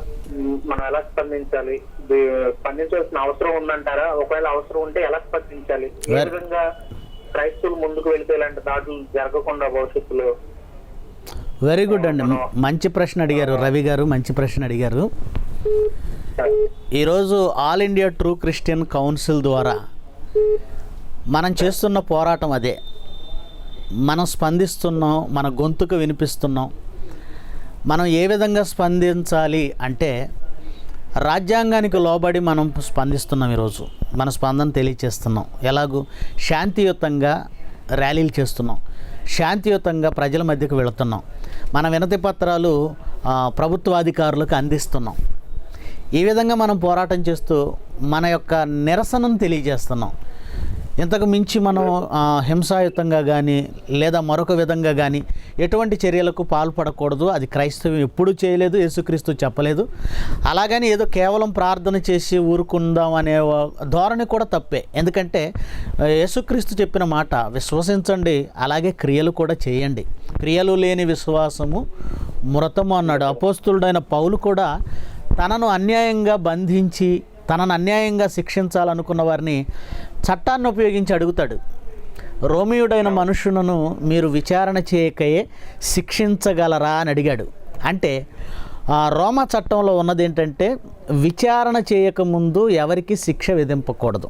మనం ఎలా స్పందించాలి? స్పందించాల్సిన అవసరం ఉందంటారా? ఒకవేళ అవసరం ఉంటే ఎలా స్పందించాలి? ఏ విధంగా క్రైస్తవులు ముందుకు వెళితే ఇలాంటి దాడులు జరగకుండా భవిష్యత్తులో? వెరీ గుడ్ అండి, మంచి ప్రశ్న అడిగారు రవి గారు, మంచి ప్రశ్న అడిగారు. ఈరోజు all India true Christian council ద్వారా మనం చేస్తున్న పోరాటం అదే. మనం స్పందిస్తున్నాం, మన గొంతుకు వినిపిస్తున్నాం. మనం ఏ విధంగా స్పందించాలి అంటే రాజ్యాంగానికి లోబడి మనం స్పందిస్తున్నాం. ఈరోజు మన స్పందన తెలియచేస్తున్నాం. ఎలాగూ శాంతియుతంగా ర్యాలీలు చేస్తున్నాం, శాంతియుతంగా ప్రజల మధ్యకు వెళుతున్నాం, మన వినతి పత్రాలు ప్రభుత్వాధికారులకు అందిస్తున్నాం. ఈ విధంగా మనం పోరాటం చేస్తూ మన యొక్క నిరసనను తెలియజేస్తున్నాం. ఇంతకు మించి మనం హింసాయుతంగా కానీ లేదా మరొక విధంగా కానీ ఎటువంటి చర్యలకు పాల్పడకూడదు. అది క్రైస్తవం ఎప్పుడూ చేయలేదు, యేసుక్రీస్తు చెప్పలేదు. అలాగని ఏదో కేవలం ప్రార్థన చేసి ఊరుకుందాం అనే ధోరణి కూడా తప్పే. ఎందుకంటే యేసుక్రీస్తు చెప్పిన మాట విశ్వసించండి, అలాగే క్రియలు కూడా చేయండి. క్రియలు లేని విశ్వాసము మృతము అన్నాడు. అపోస్తులుడైన పౌలు కూడా తనను అన్యాయంగా బంధించి తనను అన్యాయంగా శిక్షించాలనుకున్న వారిని చట్టాన్ని ఉపయోగించి అడుగుతాడు. రోమియుడైన మనుషులను మీరు విచారణ చేయకయే శిక్షించగలరా అని అడిగాడు. అంటే రోమా చట్టంలో ఉన్నది ఏంటంటే విచారణ చేయకముందు ఎవరికి శిక్ష విధింపకూడదు.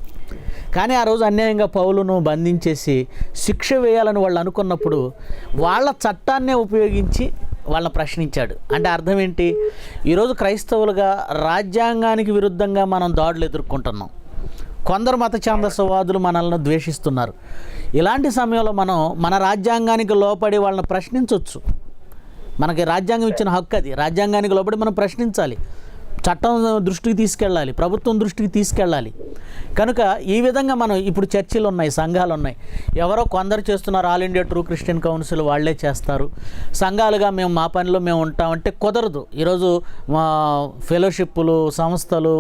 కానీ ఆ రోజు అన్యాయంగా పౌలును బంధించేసి శిక్ష వేయాలని వాళ్ళు అనుకున్నప్పుడు వాళ్ళ చట్టాన్నే ఉపయోగించి వాళ్ళని ప్రశ్నించాడు. అంటే అర్థం ఏంటి? ఈరోజు క్రైస్తవులుగా రాజ్యాంగానికి విరుద్ధంగా మనం దాడులు ఎదుర్కొంటున్నాం. కొందరు మత ఛాందసవాదులు మనల్ని ద్వేషిస్తున్నారు. ఇలాంటి సమయంలో మనం మన రాజ్యాంగానికి లోపడి వాళ్ళని ప్రశ్నించవచ్చు. మనకి రాజ్యాంగం ఇచ్చిన హక్కు అది. రాజ్యాంగానికి లోపడి మనం ప్రశ్నించాలి, చట్టం దృష్టికి తీసుకెళ్ళాలి, ప్రభుత్వం దృష్టికి తీసుకెళ్ళాలి. కనుక ఈ విధంగా మనం ఇప్పుడు చర్చిలు ఉన్నాయి, సంఘాలు ఉన్నాయి. ఎవరో కొందరు చేస్తున్నారు, all India true Christian council వాళ్ళే చేస్తారు. సంఘాలుగా మేము మా పనిలో మేము ఉంటామంటే కుదరదు. ఈరోజు మా ఫెలోషిప్పులు, సంస్థలు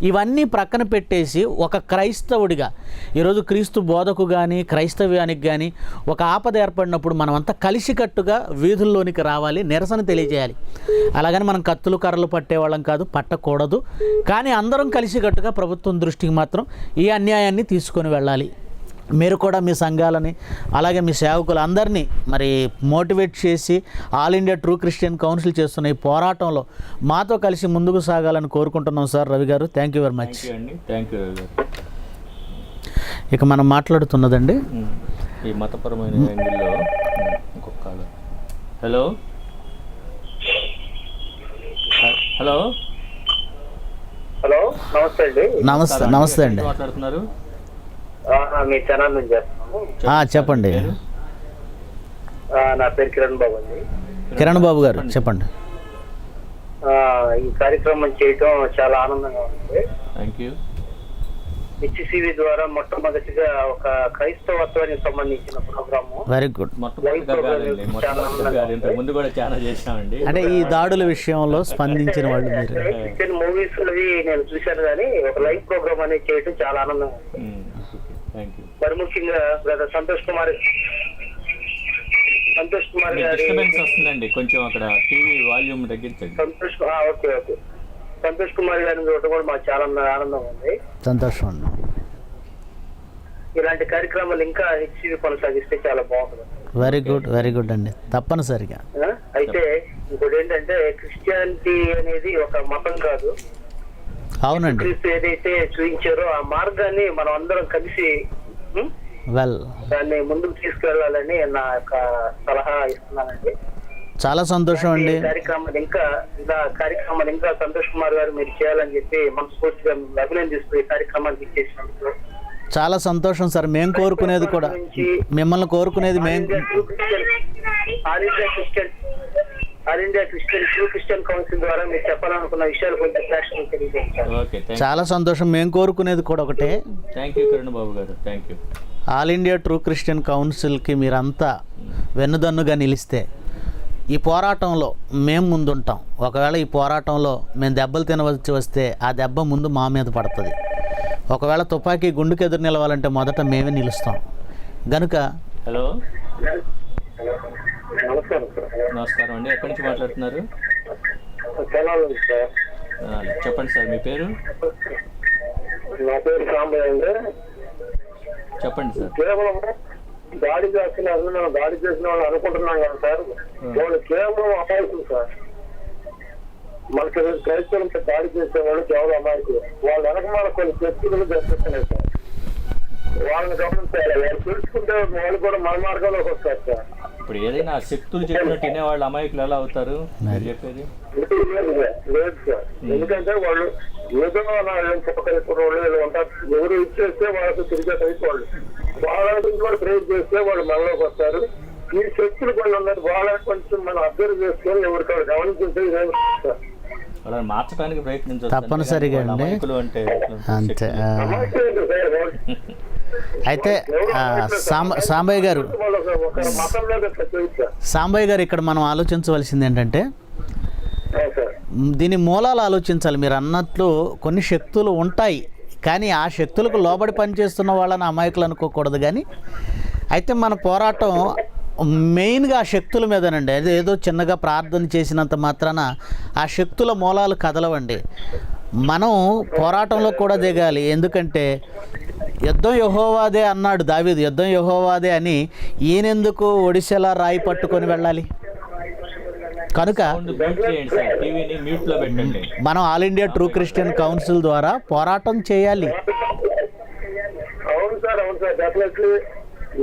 ఇవన్నీ ప్రక్కన పెట్టేసి ఒక క్రైస్తవుడిగా ఈరోజు క్రీస్తు బోధకు కానీ క్రైస్తవ్యానికి కానీ ఒక ఆపద ఏర్పడినప్పుడు మనమంతా కలిసికట్టుగా వీధుల్లోనికి రావాలి, నిరసన తెలియజేయాలి. అలాగని మనం కత్తులు కర్రలు పట్టేవాళ్ళం కాదు, పట్టకూడదు. కానీ అందరం కలిసికట్టుగా ప్రభుత్వం దృష్టికి మాత్రం ఈ అన్యాయాన్ని తీసుకొని వెళ్ళాలి. మీరు కూడా మీ సంఘాలని అలాగే మీ సేవకులు అందరినీ మరి మోటివేట్ చేసి all India true Christian council చేస్తున్న ఈ పోరాటంలో మాతో కలిసి ముందుకు సాగాలని కోరుకుంటున్నాం సార్. రవి గారు, thank you very much. Thank you Ravi గారు. ఇక మనం మాట్లాడుతున్నదండి ఈ మతపరమైన యాంగిల్లో ఇంకొక కాల్. హలో హలో హలో, నమస్తే అండి. నమస్తే అండి. మాట్లాడుతున్నారు? మీ ఛానల్ నుంచి చేస్తున్నాము. చెప్పండి. నా పేరు కిరణ్ బాబు అండి. కిరణ్ బాబు గారు చెప్పండి. ఈ కార్యక్రమం చేయటం చాలా ఆనందంగా ఉంది. Thank you. హెచ్సివి ద్వారా మొట్టమొదటిగా ఒక క్రైస్తవత్వానికి సంబంధించిన ప్రోగ్రామ్. Very good. ముందు కూడా చాలా చేసినామండి. అంటే ఈ దాడుల విషయంలో స్పందించిన వాళ్ళు మీరు. క్రిస్టియన్ మూవీస్ అవి నేను చూశాను, కానీ ఒక లైవ్ ప్రోగ్రామ్ అనేది చేయడం చాలా ఆనందంగా ఉంది. మరి ముఖ్యంగా బ్రదర్ సంతోష్ కుమార్ గారి వస్తుందండి, కొంచెం అక్కడ టీవీ వాల్యూమ్ తగ్గించండి. ఓకే. సంతోష్ కుమార్ గారిని చూడటం కూడా మాకు చాలా ఆనందంగా ఉంది. సంతోషం అండి. ఇలాంటి కార్యక్రమాలు ఇంకా హెచ్సివి కొనసాగిస్తే చాలా బాగుంటుంది. వెరీ గుడ్ అండి, తప్పనిసరిగా. అయితే ఇంకోటి ఏంటంటే క్రిస్టియానిటీ అనేది ఒక మతం కాదు. అవునండి. క్రీస్తు ఏదైతే చూపించారో ఆ మార్గాన్ని మనం అందరం కలిసి దాన్ని ముందుకు తీసుకెళ్లాలని నా యొక్క సలహా ఇస్తున్నానండి. చాలా సంతోషం అండి. కార్యక్రమాలు ఇంకా సంతోష్ కుమార్ గారు మీరు చేయాలని చెప్పి మనస్ఫూర్తిగా అభినందిస్తూ ఈ కార్యక్రమానికి ఇచ్చేసినందుకు చాలా సంతోషం సార్. మేము కోరుకునేది కూడా, మిమ్మల్ని కోరుకునేది ఆల్ ఇండియా క్రిస్టియన్ కౌన్సిల్ ద్వారా మీరు చెప్పాలనుకున్న విషయాలు కొంచెం ప్రేక్షకులకు తెలియజేయండి. ఓకే, చాలా సంతోషం. మేము కోరుకునేది కూడా ఒకటే. థ్యాంక్ యూ కిరణ్ బాబు గారు, thank you. All India true Christian కౌన్సిల్కి మీరంతా వెన్నుదన్నుగా నిలిస్తే ఈ పోరాటంలో మేము ముందుంటాం. ఒకవేళ ఈ పోరాటంలో మేము దెబ్బలు తినవలసి వస్తే ఆ దెబ్బ ముందు మా మీద పడుతుంది. ఒకవేళ తుపాకీ గుండుకు ఎదురు నిలవాలంటే మొదట మేమే నిలుస్తాం. గనుక హలో, నమస్కారం సార్. నమస్కారం అండి. ఎక్కడి నుంచి మాట్లాడుతున్నారు? సార్ చెప్పండి సార్, మీ పేరు? నా పేరు సాంబయ్య అండి. చెప్పండి సార్. కేవలం దాడి చేస్తున్నారు, మనం దాడి చేసిన వాళ్ళు అనుకుంటున్నాం కదా సార్, వాళ్ళు కేవలం అమాయకులు సార్. మనకి క్రైస్తవులతో దాడి చేసేవాళ్ళు కేవలం అమాయకులు. వాళ్ళ వెనక మన కొన్ని శక్తులు జరిపిస్తున్నాయి సార్. వాళ్ళని గమనించాలి. వాళ్ళు తెలుసుకుంటే వాళ్ళు కూడా మన మార్గంలోకి వస్తారు సార్. ఇప్పుడు ఏదైనా శక్తులు చెప్పినట్టు వినేవాళ్ళు అమాయకులు ఎలా అవుతారు మీరు చెప్పేది? లేదు సార్. ఎందుకంటే వాళ్ళు ఏదో చెప్పగలుగుతున్న వాళ్ళు వీళ్ళు ఉంటారు. ఎవరు ఇచ్చేస్తే వాళ్ళకి తిరిగే టైప్ వాళ్ళు. వాళ్ళ కూడా ప్రేర్ చేస్తే వాళ్ళు మనలోకి వస్తారు. ఈ శక్తులు కొన్ని ఉన్నాయి. వాళ్ళ కొంచెం మనం అబ్జర్వ్ చేసుకొని ఎవరికాడు గమనించుంటే ఇదేం సార్ వాళ్ళని మార్చడానికి ప్రయత్నించారు. తప్పనిసరిగా అండి. అంటే అంతే. అయితే సాంబయ్య గారు, ఇక్కడ మనం ఆలోచించవలసింది ఏంటంటే దీని మూలాలు ఆలోచించాలి. మీరు అన్నట్లు కొన్ని శక్తులు ఉంటాయి, కానీ ఆ శక్తులకు లోబడి పనిచేస్తున్న వాళ్ళని అమాయకులు అనుకోకూడదు. కానీ అయితే మన పోరాటం మెయిన్గా ఆ శక్తుల మీదనండి. అది ఏదో చిన్నగా ప్రార్థన చేసినంత మాత్రాన ఆ శక్తుల మూలాలు కదలవండి. మనం పోరాటంలో కూడా దిగాలి. ఎందుకంటే యుద్ధం యెహోవాదే అన్నాడు దావీదు. యుద్ధం యెహోవాదే అని ఈయనెందుకు ఒడిశలా రాయి పట్టుకొని వెళ్ళాలి? కనుక మనం all India true Christian council ద్వారా పోరాటం చేయాలి. అవును సార్, అవును సార్, డెఫినెట్లీ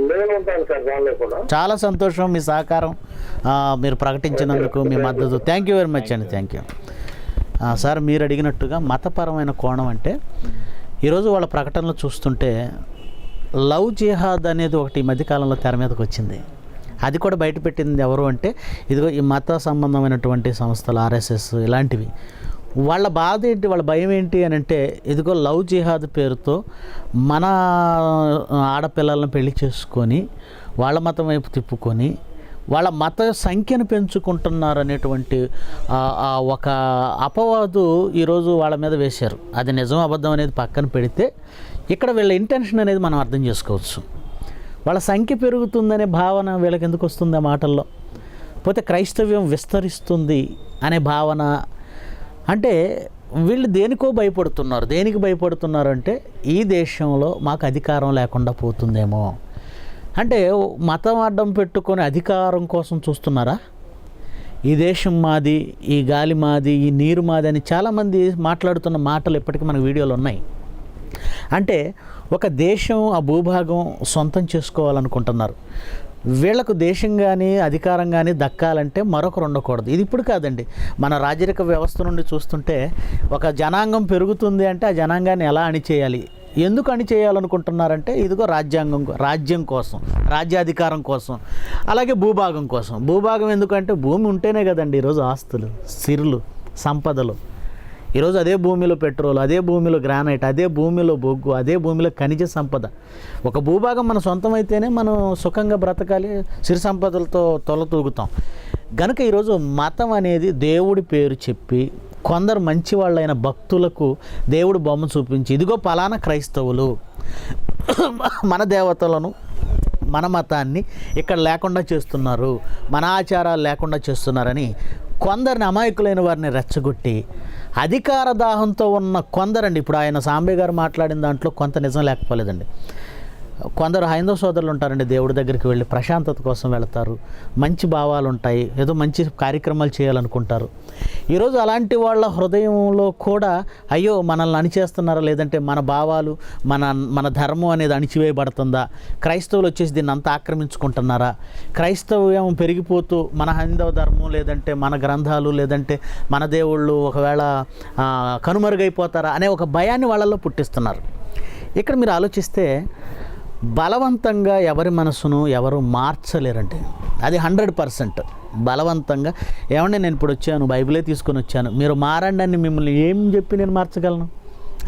నేను ఉంటాను సార్ దానిలో కూడా. చాలా సంతోషం మీ సహకారం మీరు ప్రకటించినందుకు, మీ మద్దతు. థ్యాంక్ యూ వెరీ మచ్ అండి. Thank you sir. మీరు అడిగినట్టుగా మతపరమైన కోణం అంటే ఈరోజు వాళ్ళ ప్రకటనలు చూస్తుంటే లవ్ జిహాద్ అనేది ఒకటి ఈ మధ్యకాలంలో తెర మీదకి వచ్చింది. అది కూడా బయటపెట్టింది ఎవరు అంటే ఇదిగో ఈ మత సంబంధమైనటువంటి సంస్థలు, ఆర్ఎస్ఎస్ ఇలాంటివి. వాళ్ళ బాధ ఏంటి, వాళ్ళ భయం ఏంటి అని అంటే ఇదిగో లవ్ జిహాద్ పేరుతో మన ఆడపిల్లలను పెళ్లి చేసుకొని వాళ్ళ మతం వైపు తిప్పుకొని వాళ్ళ మత సంఖ్యను పెంచుకుంటున్నారు అనేటువంటి ఒక అపవాదు ఈరోజు వాళ్ళ మీద వేశారు. అది నిజం అబద్ధం అనేది పక్కన పెడితే ఇక్కడ వీళ్ళ ఇంటెన్షన్ అనేది మనం అర్థం చేసుకోవచ్చు. వాళ్ళ సంఖ్య పెరుగుతుందనే భావన వీళ్ళకి ఎందుకు వస్తుంది ఆ మాటల్లో? పోతే క్రైస్తవ్యం విస్తరిస్తుంది అనే భావన. అంటే వీళ్ళు దేనికో భయపడుతున్నారు. దేనికి భయపడుతున్నారు అంటే ఈ దేశంలో మాకు అధికారం లేకుండా పోతుందేమో అంటే మతం అడ్డం పెట్టుకొని అధికారం కోసం చూస్తున్నారా? ఈ దేశం మాది, ఈ గాలి మాది, ఈ నీరు మాది అని చాలామంది మాట్లాడుతున్న మాటలు ఇప్పటికీ మన వీడియోలు ఉన్నాయి. అంటే ఒక దేశం, ఆ భూభాగం సొంతం చేసుకోవాలనుకుంటున్నారు. వీళ్లకు దేశం కానీ అధికారం కానీ దక్కాలంటే మరొకరు ఉండకూడదు. ఇది ఇప్పుడు కాదండి, మన రాజరిక వ్యవస్థ నుండి చూస్తుంటే ఒక జనాంగం పెరుగుతుంది అంటే ఆ జనాంగాన్ని ఎలా అణిచేయాలి, ఎందుకు అణిచేయాలనుకుంటున్నారంటే ఇదిగో రాజ్యం కోసం, రాజ్యాధికారం కోసం, అలాగే భూభాగం కోసం. భూభాగం ఎందుకంటే భూమి ఉంటేనే కదండి ఈరోజు ఆస్తులు, సిరులు, సంపదలు. ఈరోజు అదే భూమిలో పెట్రోల్, అదే భూమిలో గ్రానైట్, అదే భూమిలో బొగ్గు, అదే భూమిలో ఖనిజ సంపద. ఒక భూభాగం మన సొంతం అయితేనే మనం సుఖంగా బ్రతకాలి, సిరి సంపదలతో తొలతూగుతాం. కనుక ఈరోజు మతం అనేది దేవుడి పేరు చెప్పి కొందరు మంచి వాళ్ళైన భక్తులకు దేవుడు బొమ్మ చూపించి ఇదిగో పలానా క్రైస్తవులు మన దేవతలను, మన మతాన్ని ఇక్కడ లేకుండా చేస్తున్నారు, మన ఆచారాలు లేకుండా చేస్తున్నారని కొందరిని, అమాయకులైన వారిని రెచ్చగొట్టి అధికార దాహంతో ఉన్న కొందరండి. ఇప్పుడు ఆయన సాంబయ్య గారు మాట్లాడిన దాంట్లో కొంత నిజం లేకపోలేదండి. కొందరు హైందవ సోదరులు ఉంటారండి, దేవుడి దగ్గరికి వెళ్ళి ప్రశాంతత కోసం వెళతారు, మంచి భావాలు ఉంటాయి, ఏదో మంచి కార్యక్రమాలు చేయాలనుకుంటారు. ఈరోజు అలాంటి వాళ్ళ హృదయంలో కూడా అయ్యో మనల్ని అణిచేస్తున్నారా, లేదంటే మన భావాలు, మన ధర్మం అనేది అణిచివేయబడుతుందా, క్రైస్తవులు వచ్చేసి దీన్ని అంతా ఆక్రమించుకుంటున్నారా, క్రైస్తవ్యం పెరిగిపోతూ మన హైందవ ధర్మం లేదంటే మన గ్రంథాలు లేదంటే మన దేవుళ్ళు ఒకవేళ కనుమరుగైపోతారా అనే ఒక భయాన్ని వాళ్ళల్లో పుట్టిస్తున్నారు. ఇక్కడ మీరు ఆలోచిస్తే బలవంతంగా ఎవరి మనసును ఎవరు మార్చలేరండి. అది 100%. బలవంతంగా ఏమంటే నేను ఇప్పుడు వచ్చాను, బైబిలే తీసుకొని వచ్చాను, మీరు మారండి అని మిమ్మల్ని ఏం చెప్పి నేను మార్చగలను?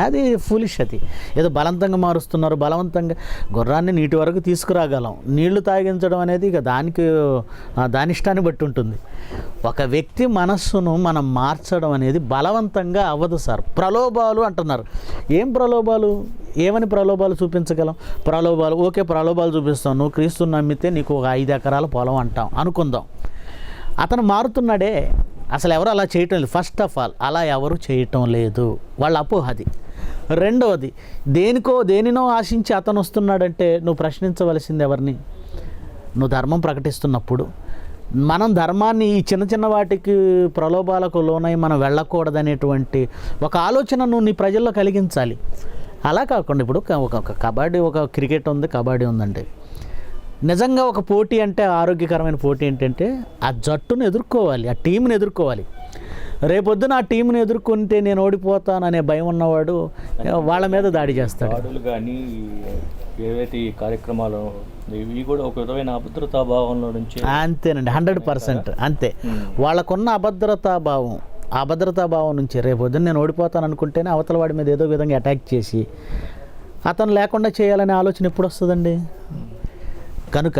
అది ఫూలిష్. అది ఏదో బలవంతంగా మారుస్తున్నారు. బలవంతంగా గుర్రాన్ని నీటి వరకు తీసుకురాగలం, నీళ్లు తాగించడం అనేది ఇక దాని ఇష్టాన్ని బట్టి ఉంటుంది. ఒక వ్యక్తి మనస్సును మనం మార్చడం అనేది బలవంతంగా అవ్వదు సార్. ప్రలోభాలు అంటున్నారు. ఏం ప్రలోభాలు? ఏమని ప్రలోభాలు చూపించగలం? ప్రలోభాలు, ఓకే ప్రలోభాలు చూపిస్తాం, నువ్వు క్రీస్తుని నమ్మితే నీకు ఒక 5 ఎకరాల పొలం అంటాం అనుకుందాం. అతను మారుతున్నాడే, అసలు ఎవరు అలా చేయటం లేదు. ఫస్ట్ ఆఫ్ ఆల్ అలా ఎవరు చేయటం లేదు, వాళ్ళ అపోహది. రెండవది, దేనినో ఆశించి అతను వస్తున్నాడంటే నువ్వు ప్రశ్నించవలసింది ఎవరిని? నువ్వు ధర్మం ప్రకటిస్తున్నప్పుడు మనం ధర్మాన్ని ఈ చిన్న చిన్న వాటికి ప్రలోభాలకు లోనై మనం వెళ్ళకూడదనేటువంటి ఒక ఆలోచన నువ్వు నీ ప్రజల్లో కలిగించాలి. అలా కాకుండా ఇప్పుడు ఒక కబడ్డీ, ఒక క్రికెట్ ఉంది, కబడ్డీ ఉందండి. నిజంగా ఒక పోటీ అంటే, ఆరోగ్యకరమైన పోటీ ఏంటంటే ఆ జట్టును ఎదుర్కోవాలి, ఆ టీంని ఎదుర్కోవాలి. రేపొద్దున ఆ టీంని ఎదుర్కొంటే నేను ఓడిపోతాననే భయం ఉన్నవాడు వాళ్ళ మీద దాడి చేస్తాడు. దాడులు కానీ ఏవైతే ఈ కార్యక్రమాలు ఇవి కూడా ఒక విధమైన అభద్రతా భావంలో నుంచి. అంతేనండి, 100% అంతే. వాళ్ళకున్న అభద్రతా భావం నుంచి రేపొద్దున నేను ఓడిపోతాను అనుకుంటేనే అవతల వాడి మీద ఏదో విధంగా అటాక్ చేసి అతను లేకుండా చేయాలనే ఆలోచన ఎప్పుడు వస్తుందండి? కనుక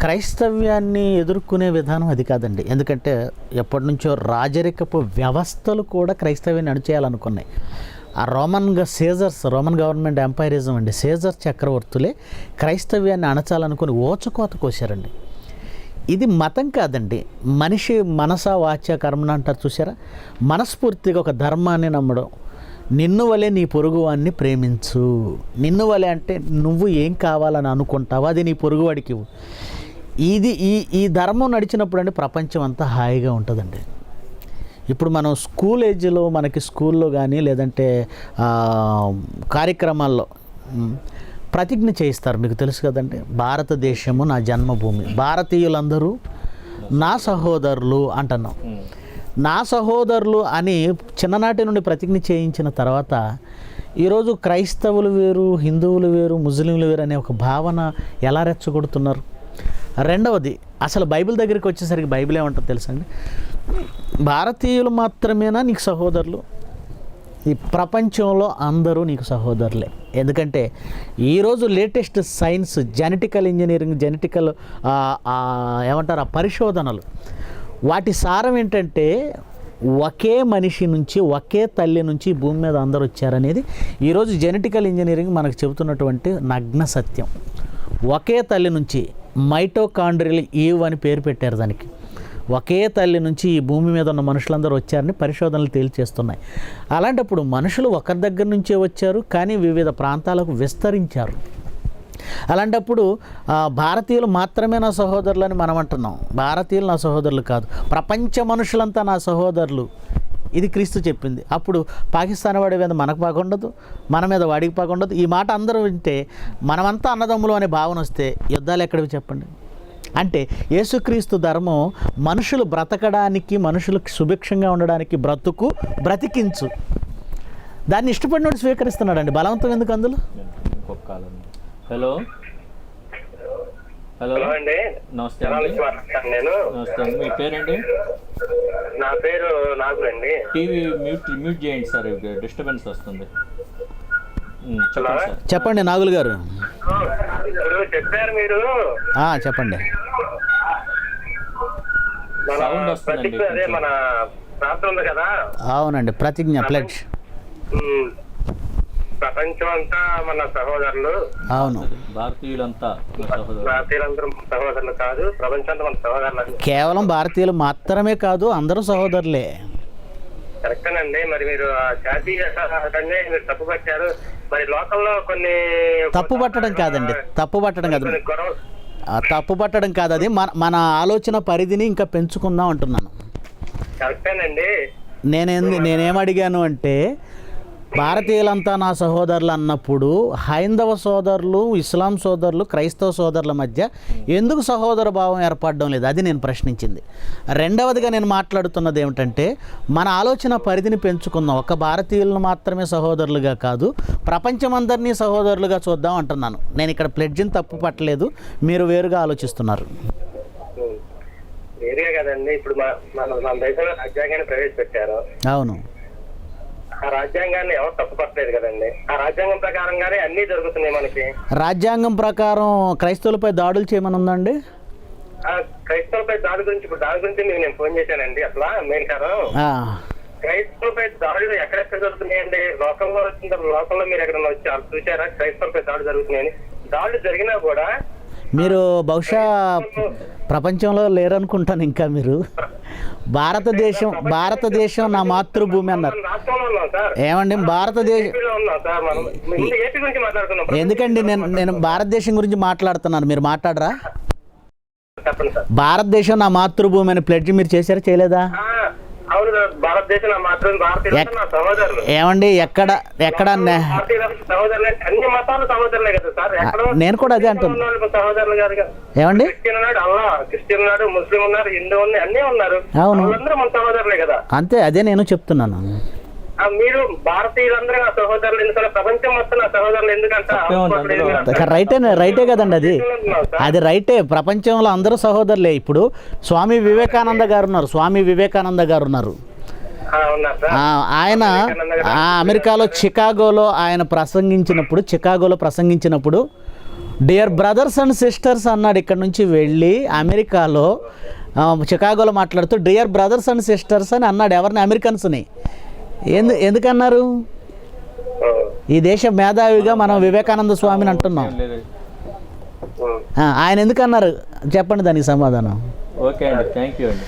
క్రైస్తవ్యాన్ని ఎదుర్కొనే విధానం అది కాదండి. ఎందుకంటే ఎప్పటి నుంచో రాజరికపు వ్యవస్థలు కూడా క్రైస్తవ్యాన్ని అణిచేయాలనుకున్నాయి. ఆ రోమన్ గవర్నమెంట్ ఎంపైరిజం అండి, సీజర్ చక్రవర్తులే క్రైస్తవ్యాన్ని అణచాలనుకుని ఓచకోత కోసారండి. ఇది మతం కాదండి, మనిషి మనస వాచ్య కర్మన అంటారు చూసారా? మనస్ఫూర్తిగా ఒక ధర్మాన్ని నమ్మడం. నిన్ను వలె నీ పొరుగువాన్ని ప్రేమించు. నిన్ను వలె అంటే నువ్వు ఏం కావాలని అనుకుంటావో అది నీ పొరుగువాడికి ఇవ్వు. ఇది ఈ ధర్మం నడిచినప్పుడు అంటే ప్రపంచం అంతా హాయిగా ఉంటుందండి. ఇప్పుడు మనం స్కూల్ ఏజ్లో మనకి స్కూల్లో కానీ లేదంటే కార్యక్రమాల్లో ప్రతిజ్ఞ చేయిస్తారు, మీకు తెలుసు కదండి. భారతదేశము నా జన్మభూమి, భారతీయులందరూ నా సహోదరులు అంటున్నాం. నా సహోదరులు అని చిన్ననాటి నుండి ప్రతిజ్ఞ చేయించిన తర్వాత ఈరోజు క్రైస్తవులు వేరు, హిందువులు వేరు, ముస్లింలు వేరు అనే ఒక భావన ఎలా రెచ్చగొడుతున్నారు. రెండవది, అసలు బైబిల్ దగ్గరికి వచ్చేసరికి బైబిల్ ఏమంటారు తెలుసండి? భారతీయులు మాత్రమేనా నీకు సహోదరులు? ఈ ప్రపంచంలో అందరూ నీకు సహోదరులే. ఎందుకంటే ఈరోజు లేటెస్ట్ సైన్స్, జెనెటికల్ ఇంజనీరింగ్, ఏమంటారు ఆ పరిశోధనలు, వాటి సారం ఏంటంటే ఒకే మనిషి నుంచి, ఒకే తల్లి నుంచి భూమి మీద అందరూ వచ్చారనేది ఈరోజు జెనెటికల్ ఇంజనీరింగ్ మనకు చెబుతున్నటువంటి నగ్న సత్యం. ఒకే తల్లి నుంచి, మైటోకాండ్రియల్ ఈవ్ అని పేరు పెట్టారు దానికి. ఒకే తల్లి నుంచి ఈ భూమి మీద ఉన్న మనుషులందరూ వచ్చారని పరిశోధనలు తేల్చేస్తున్నాయి. అలాంటప్పుడు మనుషులు ఒకరి దగ్గర నుంచే వచ్చారు, కానీ వివిధ ప్రాంతాలకు విస్తరించారు. అలాంటప్పుడు భారతీయులు మాత్రమే నా సహోదరులని మనం అంటున్నాం. భారతీయులు నా సహోదరులు కాదు, ప్రపంచ మనుషులంతా నా సహోదరులు. ఇది క్రీస్తు చెప్పింది. అప్పుడు పాకిస్తాన్ వాడి మీద మనకు బాగుండదు, మన మీద వాడికి బాగుండదు. ఈ మాట అందరూ వింటే మనమంతా అన్నదమ్ములు అనే భావన వస్తే యుద్ధాలు ఎక్కడివి చెప్పండి? అంటే యేసుక్రీస్తు ధర్మం మనుషులు బ్రతకడానికి, మనుషులకు సుభిక్షంగా ఉండడానికి బ్రతికించు, దాన్ని ఇష్టపడినోడు స్వీకరిస్తున్నాడండి. బలవంతం ఎందుకు అందులో? హలో అండి, నమస్తే అండి. నమస్తే అండి, మీ పేరండి? నా పేరు నాగులు అండి. టీవీ మ్యూట్ చేయండి సార్, డిస్టర్బెన్స్ వస్తుంది. చెప్పండి నాగులు గారు. చెప్పారు మీరు. చెప్పండి. అదే మన ప్రాంతం ఉంది కదా. అవునండి, ప్రతిజ్ఞ, ప్లెడ్జ్. ప్రపంచం అంతా మన సహోదరులు. అవును, భారతీయులందరూ సహోదరులు కాదు, ప్రపంచంతో మన సహోదరులు. కేవలం భారతీయులు మాత్రమే కాదు, అందరూ సహోదరులే. కరెక్టేనండి. మరి మీరు జాతీయ మీరు తప్పు పట్టారు. మరి లోకల్లో కొన్ని తప్పు పట్టడం కాదండి, తప్పు పట్టడం కాదు, అది మన ఆలోచన పరిధిని ఇంకా పెంచుకుందాం అంటున్నాను. కరెక్టేనండి. నేనేమడిగాను అంటే భారతీయులంతా నా సహోదరులు అన్నప్పుడు హైందవ సోదరులు, ఇస్లాం సోదరులు, క్రైస్తవ సోదరుల మధ్య ఎందుకు సహోదర భావం ఏర్పడడం లేదు? అది నేను ప్రశ్నించింది. రెండవదిగా నేను మాట్లాడుతున్నది ఏమిటంటే, మన ఆలోచన పరిధిని పెంచుకుందాం. ఒక భారతీయులను మాత్రమే సహోదరులుగా కాదు, ప్రపంచమందరినీ సహోదరులుగా చూద్దాం అంటున్నాను. నేను ఇక్కడ ప్లెడ్జిని తప్పు పట్టలేదు, మీరు వేరుగా ఆలోచిస్తున్నారు. వేరుగా కదండి, ఇప్పుడు మన దేశంలో రాజ్యాంగాన్ని ప్రవేశపెట్టారు. అవును, ఆ రాజ్యాంగాన్ని ఎవరు తప్పుపట్టలేదు కదండి. ఆ రాజ్యాంగం ప్రకారంగానే అన్ని జరుగుతున్నాయి మనకి. రాజ్యాంగం ప్రకారం క్రైస్తవులపై దాడులు చేయమని ఉందండి. ఆ క్రైస్తవులపై దాడి గురించి మీకు నేను ఫోన్ చేశానండి. అసలు మెయిన్ కారణం క్రైస్తవులపై దాడులు ఎక్కడెక్కడ జరుగుతున్నాయండి? లోకంలో మీరు ఎక్కడన్నా వచ్చి చూసారా క్రైస్తవులపై దాడులు జరుగుతున్నాయని? దాడులు జరిగినా కూడా మీరు బహుశా ప్రపంచంలో లేరనుకుంటాను. ఇంకా మీరు భారతదేశం నా మాతృభూమి అన్నారు. ఏమండి ఎందుకండి నేను భారతదేశం గురించి మాట్లాడుతున్నాను, మీరు మాట్లాడరా? భారతదేశం నా మాతృభూమి అని ప్లెడ్జ్ మీరు చేశారా, చేయలేదా? ఏమండి ఎక్కడ నేను కూడా అదే అంటున్నాను. ఏమండి అవును అంతే, అదే నేను చెప్తున్నాను. మీరు భారతీయులందరూ నా సహోదరులు ఎందుకంటే ప్రపంచం మొత్తం నా సహోదరులు ఎందుకంటే రైటే కదండి, అది రైటే. ప్రపంచంలో అందరూ సహోదరులే. ఇప్పుడు స్వామి వివేకానంద గారు ఉన్నారు. ఆయన అమెరికాలో చికాగోలో ప్రసంగించినప్పుడు డియర్ బ్రదర్స్ అండ్ సిస్టర్స్ అన్నాడు. ఇక్కడ నుంచి వెళ్ళి అమెరికాలో చికాగోలో మాట్లాడుతూ డియర్ బ్రదర్స్ అండ్ సిస్టర్స్ అని అన్నాడు. ఎవరిని? అమెరికన్స్ని. ఎందుకన్నారు? ఈ దేశ మేధావిగా మనం వివేకానంద స్వామిని అంటున్నాం. ఆయన ఎందుకన్నారు చెప్పండి, దానికి సమాధానం. ఓకే అండి, థ్యాంక్ యూ అండి.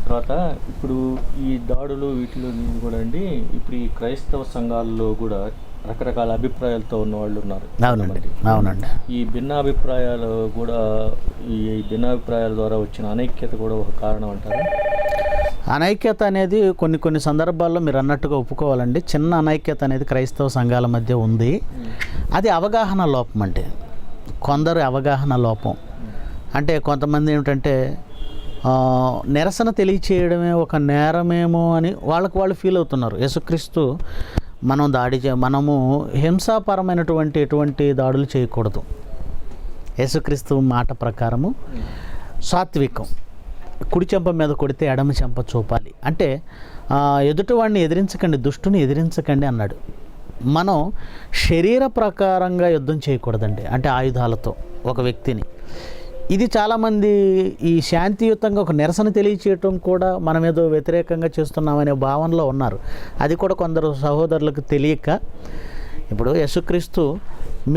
తర్వాత ఇప్పుడు ఈ దాడులు వీటిలో కూడా అండి, ఇప్పుడు ఈ క్రైస్తవ సంఘాల్లో కూడా రకరకాల అభిప్రాయాలతో ఉన్న వాళ్ళు ఉన్నారు. అవునండి. ఈ భిన్నాభిప్రాయాల ద్వారా వచ్చిన అనైక్యత కూడా ఒక కారణం అంటారు. అనైక్యత అనేది కొన్ని సందర్భాల్లో మీరు అన్నట్టుగా ఒప్పుకోవాలండి. చిన్న అనైక్యత అనేది క్రైస్తవ సంఘాల మధ్య ఉంది. అది అవగాహన లోపం అండి. కొందరు అవగాహన లోపం అంటే కొంతమంది ఏమిటంటే నిరసన తెలియచేయడమే ఒక నేరమేమో అని వాళ్ళు ఫీల్ అవుతున్నారు. యేసుక్రీస్తు మనము హింసాపరమైనటువంటి ఎటువంటి దాడులు చేయకూడదు. యేసుక్రీస్తు మాట ప్రకారము సాత్వికం, కుడి చెంప మీద కొడితే ఎడమ చెంప చూపాలి. అంటే ఎదుటివాడిని ఎదిరించకండి, దుష్టుని ఎదిరించకండి అన్నాడు. మనం శరీర ప్రకారంగా యుద్ధం చేయకూడదండి, అంటే ఆయుధాలతో ఒక వ్యక్తిని. ఇది చాలామంది ఈ శాంతియుతంగా ఒక నిరసన తెలియచేయటం కూడా మనం ఏదో వ్యతిరేకంగా చేస్తున్నామనే భావనలో ఉన్నారు. అది కూడా కొందరు సహోదరులకు తెలియక, ఇప్పుడు యేసుక్రీస్తు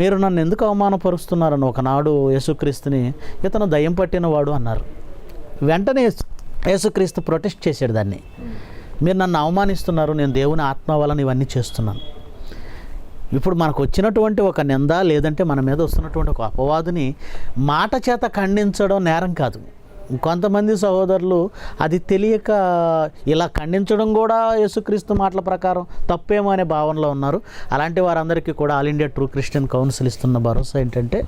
మీరు నన్ను ఎందుకు అవమానపరుస్తున్నారని ఒకనాడు యేసుక్రీస్తుని ఇతను దయ్యం పట్టినవాడు అన్నారు. వెంటనే యేసుక్రీస్తు ప్రొటెస్ట్ చేశాడు దాన్ని. మీరు నన్ను అవమానిస్తున్నారు, నేను దేవుని ఆత్మ వలన ఇవన్నీ చేస్తున్నాను. ఇప్పుడు మనకు వచ్చినటువంటి ఒక నింద లేదంటే మన మీద వస్తున్నటువంటి ఒక అపవాదుని మాట చేత ఖండించడం నేరం కాదు. కొంతమంది సహోదరులు అది తెలియక ఇలా ఖండించడం కూడా యేసుక్రీస్తు మాటల ప్రకారం తప్పేమో అనే భావనలో ఉన్నారు. అలాంటి వారందరికీ కూడా all India true Christian council ఇస్తున్న భరోసా ఏంటంటే,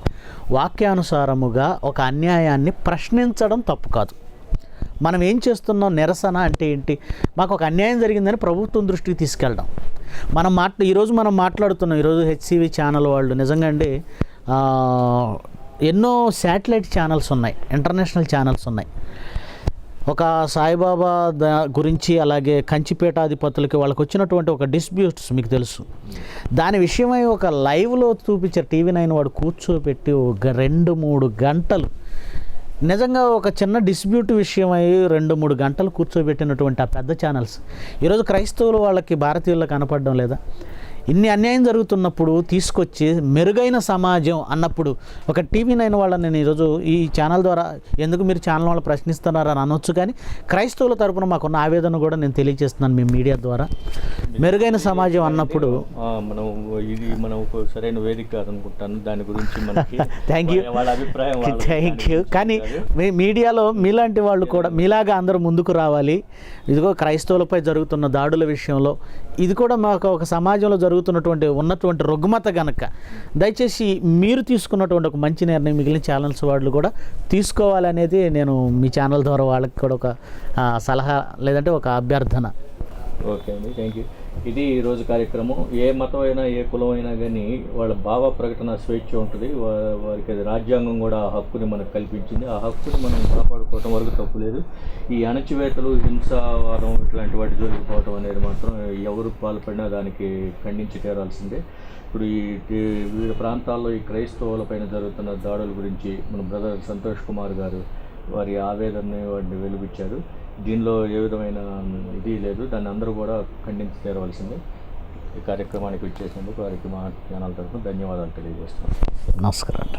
వాక్యానుసారముగా ఒక అన్యాయాన్ని ప్రశ్నించడం తప్పు కాదు. మనం ఏం చేస్తున్నాం? నిరసన అంటే ఏంటి? మాకు ఒక అన్యాయం జరిగిందని ప్రభుత్వం దృష్టికి తీసుకెళ్ళడం. ఈరోజు మనం మాట్లాడుతున్నాం. ఈరోజు హెచ్సివి ఛానల్ వాళ్ళు నిజంగా అండి ఎన్నో శాటిలైట్ ఛానల్స్ ఉన్నాయి, ఇంటర్నేషనల్ ఛానల్స్ ఉన్నాయి. ఒక సాయిబాబా గురించి, అలాగే కంచిపేటాధిపతులకి వాళ్ళకి వచ్చినటువంటి ఒక డిస్ప్యూట్స్ మీకు తెలుసు. దాని విషయమై ఒక లైవ్లో చూపించారు. TV9 వాడు కూర్చోబెట్టి 2-3 గంటలు నిజంగా ఒక చిన్న డిస్ప్యూట్ విషయమై 2-3 గంటలు కూర్చోబెట్టినటువంటి ఆ పెద్ద ఛానల్స్ ఈరోజు క్రైస్తవులు వాళ్ళకి భారతీయులకు కనపడడం లేదా? ఇన్ని అన్యాయం జరుగుతున్నప్పుడు తీసుకొచ్చి మెరుగైన సమాజం అన్నప్పుడు ఒక TV9 వాళ్ళని నేను ఈరోజు ఈ ఛానల్ ద్వారా ఎందుకు మీరు ఛానల్ వాళ్ళు ప్రశ్నిస్తున్నారని అనొచ్చు, కానీ క్రైస్తవుల తరపున మాకున్న ఆవేదన కూడా నేను తెలియజేస్తున్నాను మీ మీడియా ద్వారా. మెరుగైన సమాజం అన్నప్పుడు మనం ఇది మనం ఒక సరైన వేదిక కాదనుకుంటాను, దాని గురించి మనకి థ్యాంక్ యూ, వాళ్ళ అభిప్రాయం థ్యాంక్ యూ. కానీ మీడియాలో మీలాంటి వాళ్ళు కూడా మీలాగా అందరూ ముందుకు రావాలి. ఇదిగో క్రైస్తవులపై జరుగుతున్న దాడుల విషయంలో ఇది కూడా మాకు ఒక సమాజంలో జరుగుతున్నటువంటి ఉన్నటువంటి రుగ్మత గనక దయచేసి మీరు తీసుకున్నటువంటి ఒక మంచి నిర్ణయం మిగిలిన ఛానల్స్ వాళ్ళు కూడా తీసుకోవాలనేది నేను మీ ఛానల్ ద్వారా వాళ్ళకి కూడా ఒక సలహా లేదంటే ఒక అభ్యర్థన. ఓకే అండి, థ్యాంక్ యూ. ఇది ఈరోజు కార్యక్రమం. ఏ మతం అయినా ఏ కులం అయినా కానీ వాళ్ళ భావ ప్రకటన స్వేచ్ఛ ఉంటుంది. వారికి అది రాజ్యాంగం కూడా ఆ హక్కుని మనకు కల్పించింది. ఆ హక్కుని మనం కాపాడుకోవటం వరకు తప్పు లేదు. ఈ అణచివేతలు, హింసావాదం ఇట్లాంటి వాటి జోలికి అనేది మాత్రం ఎవరు పాల్పడినా దానికి ఖండించి తీరాల్సిందే. ఇప్పుడు ఈ వివిధ ప్రాంతాల్లో ఈ క్రైస్తవులపైన జరుగుతున్న దాడుల గురించి మన బ్రదర్ సంతోష్ కుమార్ గారు వారి ఆవేదనని వాటిని వెలుగుచ్చారు. దీనిలో ఏ విధమైన ఇది లేదు, దాన్ని అందరూ కూడా ఖండించి తీరవలసిందే. ఈ కార్యక్రమానికి వచ్చేసినందుకు వారికి మా ఛానల్ తరఫున ధన్యవాదాలు తెలియజేస్తున్నాను. నమస్కారం.